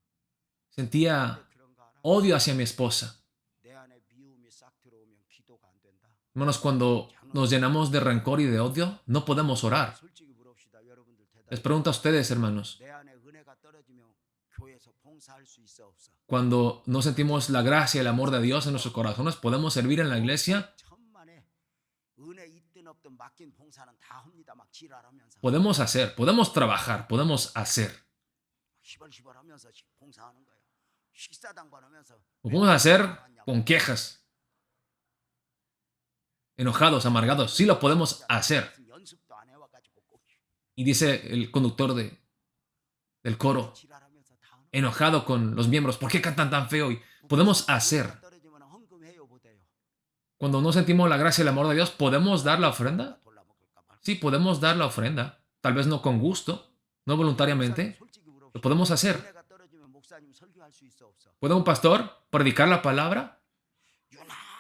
Sentía 근데 그런 거 알아? odio hacia mi esposa. 내 안에 미움이 싹 들어오면 기도가 안 된다. Hermanos, cuando nos llenamos de rencor y de odio, no podemos orar. 솔직히 물읍시다. 여러분들 대답. Les pregunto a ustedes, hermanos, 내 안에 은혜가 떨어지면 교회에서 봉사할 수 있어 없어? cuando no sentimos la gracia y el amor de Dios en nuestros corazones, ¿podemos servir en la iglesia? 천만에 은혜 있든 없든 맡긴 봉사는 다 합니다. 막 지랄하면서 Podemos hacer, podemos trabajar, podemos hacer. 시벌시벌하면서 봉사하는 거예요. 식사당 받으면서 Lo podemos hacer con quejas, enojados, amargados. Sí lo podemos hacer. 연습도 안 해와가지고 꼭 Y dice el conductor del coro, 지랄하면서 다 하는 enojado con los miembros, ¿por qué cantan tan feo? Y podemos hacer. 은혜가 떨어지면 헌금해요 못해요? Cuando no sentimos la gracia y el amor de Dios, ¿podemos dar la ofrenda? 돌라먹을까 봐. Sí, podemos dar la ofrenda. Tal vez no con gusto, no voluntariamente. 솔직히 물어봅시다. Lo podemos hacer. 은혜가 떨어지면 목사님 설교할 수 있어 없어? ¿Puede un pastor predicar la palabra?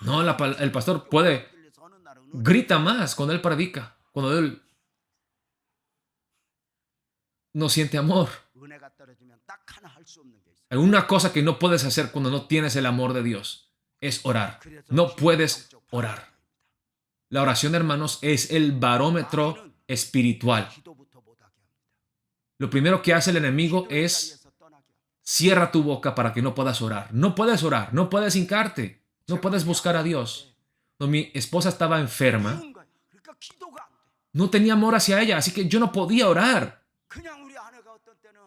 No, el pastor puede. 그래서 어느 날은 Grita más cuando él predica. Cuando él no siente amor. 은혜가 떨어지면 딱 하나 할 수 없는 게 있어. Hay una cosa que no puedes hacer cuando no tienes el amor de Dios. Es orar. 그래서 No puedes 영적 orar. 바로미터입니다. La oración, hermanos, es el barómetro espiritual. 기도부터 못하게 합니다. Lo primero que hace el enemigo 기도의 es 자리에서 떠나게 합니다. cierra tu boca para que no puedas orar. No puedes orar, no puedes hincarte, no puedes buscar a Dios. Cuando mi esposa estaba enferma, 비운 거야. 그러니까 기도가 안 돼. no tenía amor hacia ella, así que yo no podía orar. 그냥 우리 아내가 어떤 때는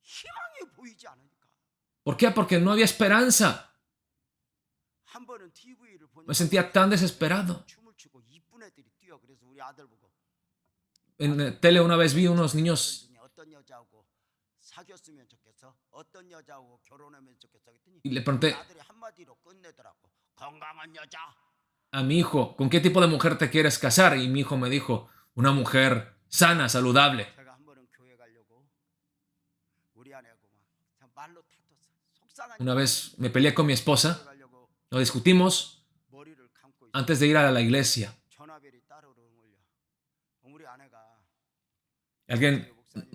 희망이 보이지 않으니까. ¿Por qué? Porque no había esperanza. 한 번은 TV를 보니까 Me sentía tan desesperado. 춤을 추고 이쁜 애들이 뛰어. 그래서 우리 아들 보고 En la tele una vez vi unos niños 중에 어떤 여자하고 사귀었으면 좋겠어? 어떤 여자하고 결혼하면 좋겠어? 그랬더니 y le pregunté 아들이 한마디로 끝내더라고. 건강한 여자. a mi hijo, ¿con qué tipo de mujer te quieres casar? Y mi hijo me dijo, una mujer sana, saludable. 제가 한 번은 교회 가려고 우리 아내하고 막 그냥 말로 다퉜어. 속상한 Una vez me peleé con mi esposa, 교회 가려고 lo discutimos 머리를 감고 있어. antes de ir a la iglesia. 전화벨이 따르르 울려. 우리 아내가 Alguien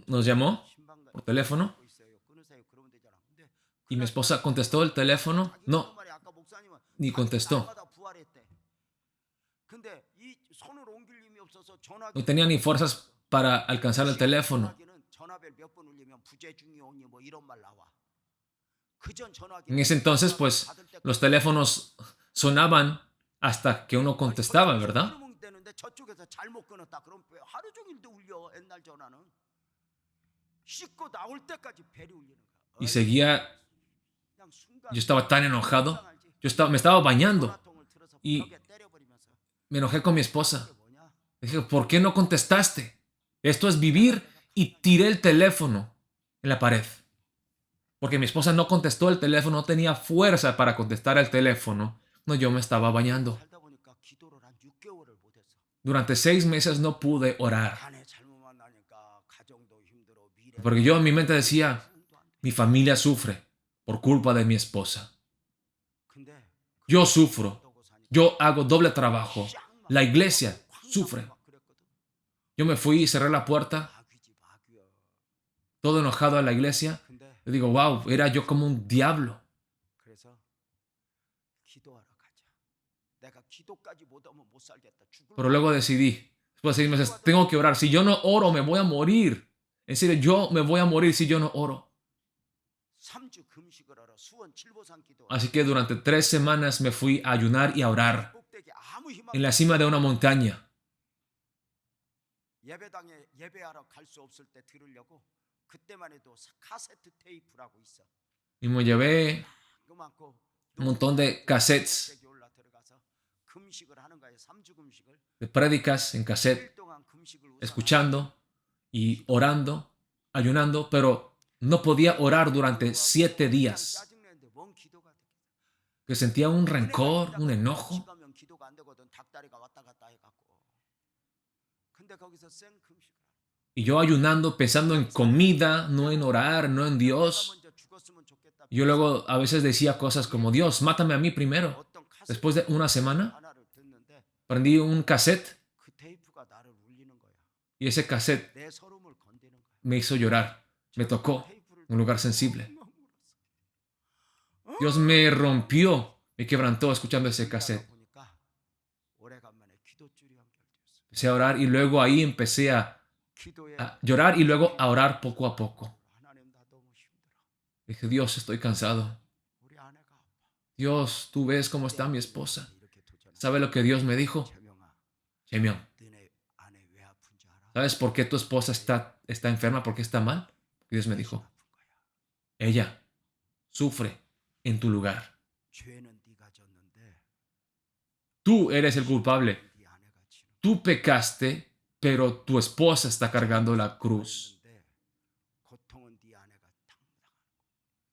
nos llamó 신방 por teléfono. 있어요. Y mi esposa contestó el teléfono. No, ni contestó. No tenía ni fuerzas para alcanzar el teléfono. En ese entonces, pues, los teléfonos sonaban hasta que uno contestaba, ¿verdad? Y seguía, yo estaba tan enojado. Me estaba bañando y me enojé con mi esposa. Dije, ¿por qué no contestaste? Esto es vivir, y tiré el teléfono en la pared. Porque mi esposa no contestó el teléfono, no tenía fuerza para contestar el teléfono. No, yo me estaba bañando. Durante 6 meses no pude orar. Porque yo en mi mente decía, mi familia sufre por culpa de mi esposa. Yo sufro. Yo hago doble trabajo. La iglesia sufre. Yo me fui y cerré la puerta, todo enojado a la iglesia. Yo digo, wow, era yo como un diablo. Pero luego decidí, después de 6 meses, tengo que orar. Si yo no oro, me voy a morir. En serio, yo me voy a morir si yo no oro. Así que durante 3 semanas me fui a ayunar y a orar en la cima de una montaña. Y me llevé un montón de cassettes de prédicas en cassette, escuchando y orando, ayunando, pero no podía orar durante 7 días. Que sentía un rencor, un enojo. Y yo ayunando, pensando en comida, no en orar, no en Dios. Yo luego a veces decía cosas como, Dios, mátame a mí primero. Después de una semana, prendí un cassette y ese cassette me hizo llorar. Me tocó un lugar sensible. Dios me rompió, me quebrantó escuchando ese cassette. Empecé a orar y luego ahí empecé a llorar y luego a orar poco a poco. Dije, Dios, estoy cansado. Dios, tú ves cómo está mi esposa. ¿Sabe lo que Dios me dijo? Chemión, ¿sabes por qué tu esposa está enferma? ¿Por qué está mal? Dios me dijo, ella sufre en tu lugar. Tú eres el culpable. Tú pecaste, pero tu esposa está cargando la cruz.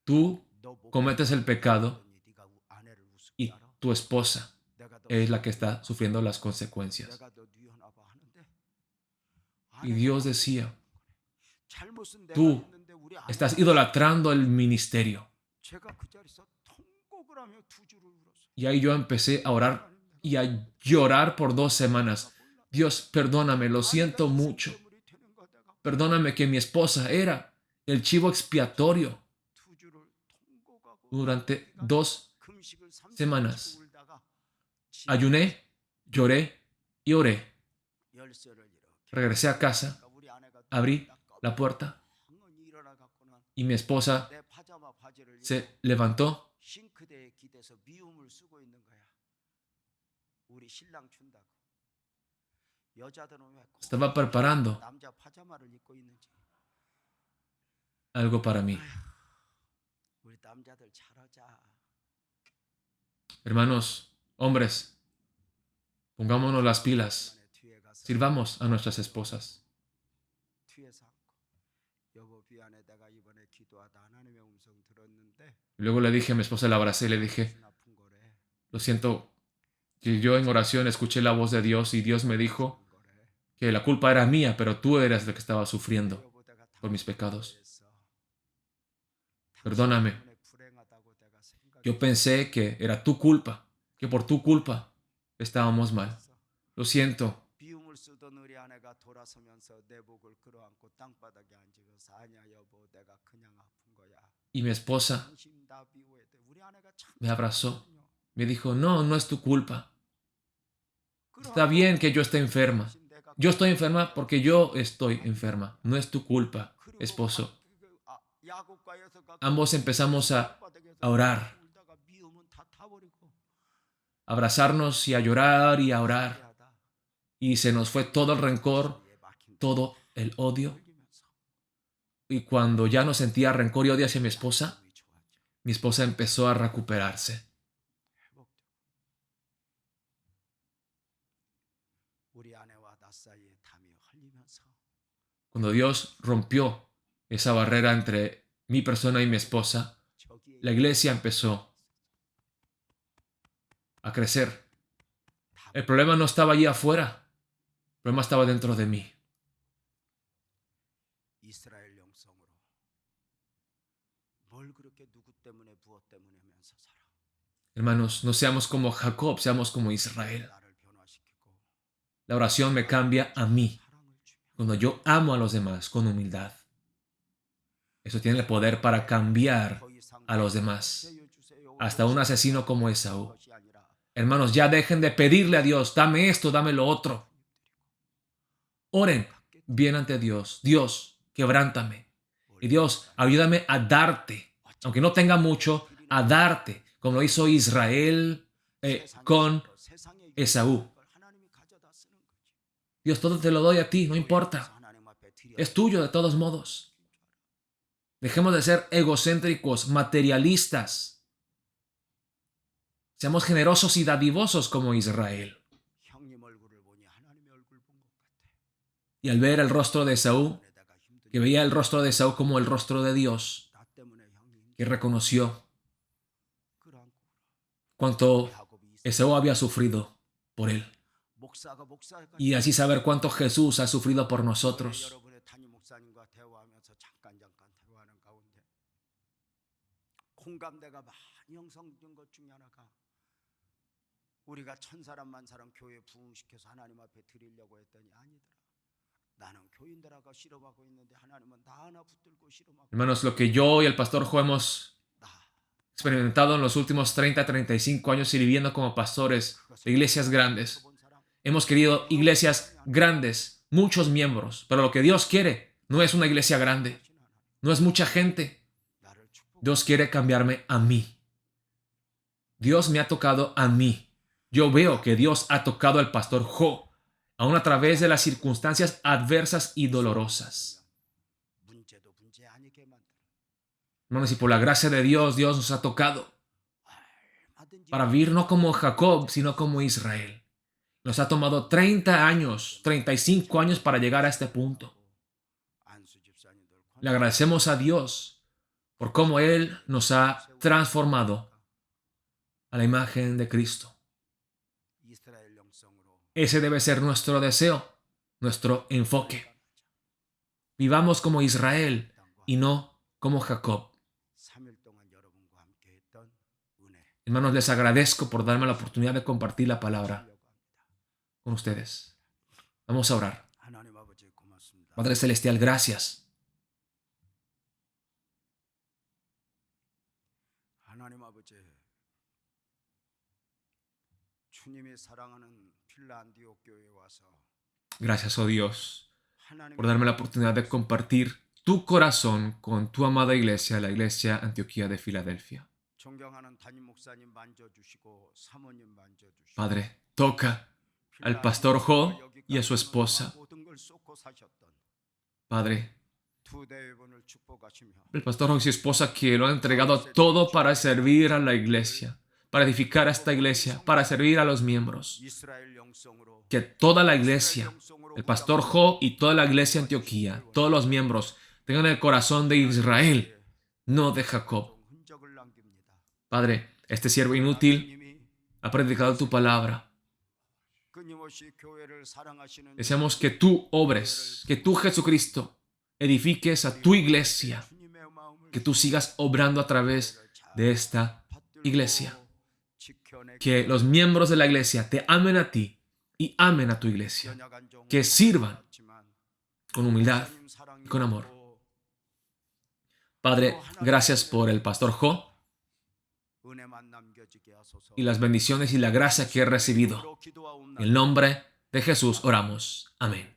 Tú cometes el pecado y tu esposa es la que está sufriendo las consecuencias. Y Dios decía, tú estás idolatrando el ministerio. Y ahí yo empecé a orar y a llorar por 2 semanas. Dios, perdóname, lo siento mucho. Perdóname que mi esposa era el chivo expiatorio. Durante 2 semanas ayuné, lloré y oré. Regresé a casa, abrí la puerta y mi esposa se levantó. Estaba preparando algo para mí. Hermanos, hombres, pongámonos las pilas. Sirvamos a nuestras esposas. Luego le dije a mi esposa, la abracé y le dije, lo siento, que yo en oración escuché la voz de Dios y Dios me dijo que la culpa era mía, pero tú eras el que estaba sufriendo por mis pecados. Perdóname. Yo pensé que era tu culpa, que por tu culpa estábamos mal. Lo siento. 아내가 돌아서면서 내 목을 끌어안고 땅바닥에 앉으면서 아니야 여보 내가 그냥 아픈 거야. Y mi esposa 당신 나 미워해. 우리 아내가 참 me abrazó. 착하거든요. Me dijo, no, no es tu culpa. Está 끌어안고 bien que yo esté enferma. 당신 내가 Yo estoy 그냥 enferma porque yo estoy enferma. No es tu culpa, 그리고 esposo. 야구과에서 Ambos empezamos a orar, 울다가 미움은 다 타버리고 a abrazarnos y a llorar y a orar. 미안하다. Y se nos fue todo el rencor, 얘 막힌다. todo el odio. 흘리면서 Y cuando ya no sentía rencor y odio hacia mi esposa, 마음이 좋아져. mi esposa empezó a recuperarse. 회복되고. 우리 아내와 나 사이에 담이 흘리면서 Cuando Dios rompió esa barrera entre mi persona y mi esposa, 저기에 la iglesia empezó a crecer. El problema no estaba allí afuera, el problema estaba dentro de mí. 이스라엘 영성으로 뭘 그렇게 누구 때문에 무엇 때문에 하면서 살아. Hermanos, no seamos como Jacob, seamos como Israel. 나를 변화시키고 La oración me cambia a mí 사랑을 주며 cuando yo amo a los demás con humildad. Eso tiene el poder para cambiar 더 이상 a los demás, 주세요, 주세요. hasta un asesino como Esaú. 것이 아니라 Hermanos, ya dejen de pedirle a Dios, dame esto, dame lo otro. Oren bien ante Dios. Dios, quebrántame. Y Dios, ayúdame a darte, aunque no tenga mucho, a darte, como lo hizo Israel con Esaú. Dios, todo te lo doy a ti, no importa. Es tuyo de todos modos. Dejemos de ser egocéntricos, materialistas. Seamos generosos y dadivosos como Israel. Y al ver el rostro de Esaú, que veía el rostro de Esaú como el rostro de Dios, que reconoció cuánto Esaú había sufrido por él. Y así saber cuánto Jesús ha sufrido por nosotros. 공감대가 많이 형성된 것 중에 하나가 우리가 천사람 만사람 교회 부흥시켜서 하나님 앞에 드리려고 했더니 아니더라. 나는 교인들하고 실험하고 있는데 하나님은 나 하나 붙들고 실험하고. Hermanos, lo que yo y el pastor Jo hemos experimentado en los últimos 30, 35 años sirviendo como pastores de iglesias grandes. Hemos querido iglesias grandes, muchos miembros, pero lo que Dios quiere no es una iglesia grande, no es mucha gente. Dios quiere cambiarme a mí. Dios me ha tocado a mí. Yo veo que Dios ha tocado al pastor Jo, aún a través de las circunstancias adversas y dolorosas. Hermanos, y por la gracia de Dios, Dios nos ha tocado para vivir no como Jacob, sino como Israel. Nos ha tomado 30 años, 35 años para llegar a este punto. Le agradecemos a Dios por cómo Él nos ha transformado a la imagen de Cristo. Ese debe ser nuestro deseo, nuestro enfoque. Vivamos como Israel y no como Jacob. Hermanos, les agradezco por darme la oportunidad de compartir la palabra con ustedes. Vamos a orar. Padre Celestial, gracias. 하나님 아버지, 주님이 사랑하는 필라안디옥 교회에 와서 Gracias, oh Dios, por darme la oportunidad de compartir tu corazón con tu amada iglesia, la iglesia Antioquía de Filadelfia. 존경하는 담임 목사님 만져주시고 사모님 만져주시고 Padre, toca al pastor Jo y a su esposa. 모든 걸 쏟고 사셨던 Padre, 두 대회원을 축복하시며 el pastor Jo y su esposa que lo han entregado todo para servir a la iglesia, para edificar a esta iglesia, para servir a los miembros. 이스라엘 영성으로 Que toda la iglesia, el pastor Jo y toda la iglesia Antioquía, todos los miembros, tengan el corazón de Israel, no de Jacob. 흔적을 남깁니다. Padre, este siervo inútil 주님이 ha predicado tu palabra. 끊임없이 교회를 사랑하시는 Deseamos que tú obres, que tú, Jesucristo, edifiques a tu iglesia, 주님의 마음을 que tú sigas obrando a través de esta iglesia. 지켜내 Que los miembros de la iglesia te amen a ti y amen a tu iglesia, que sirvan con humildad y con amor. Padre, gracias por el pastor Jo y las bendiciones y la gracia que he recibido. En el nombre de Jesús oramos. Amén.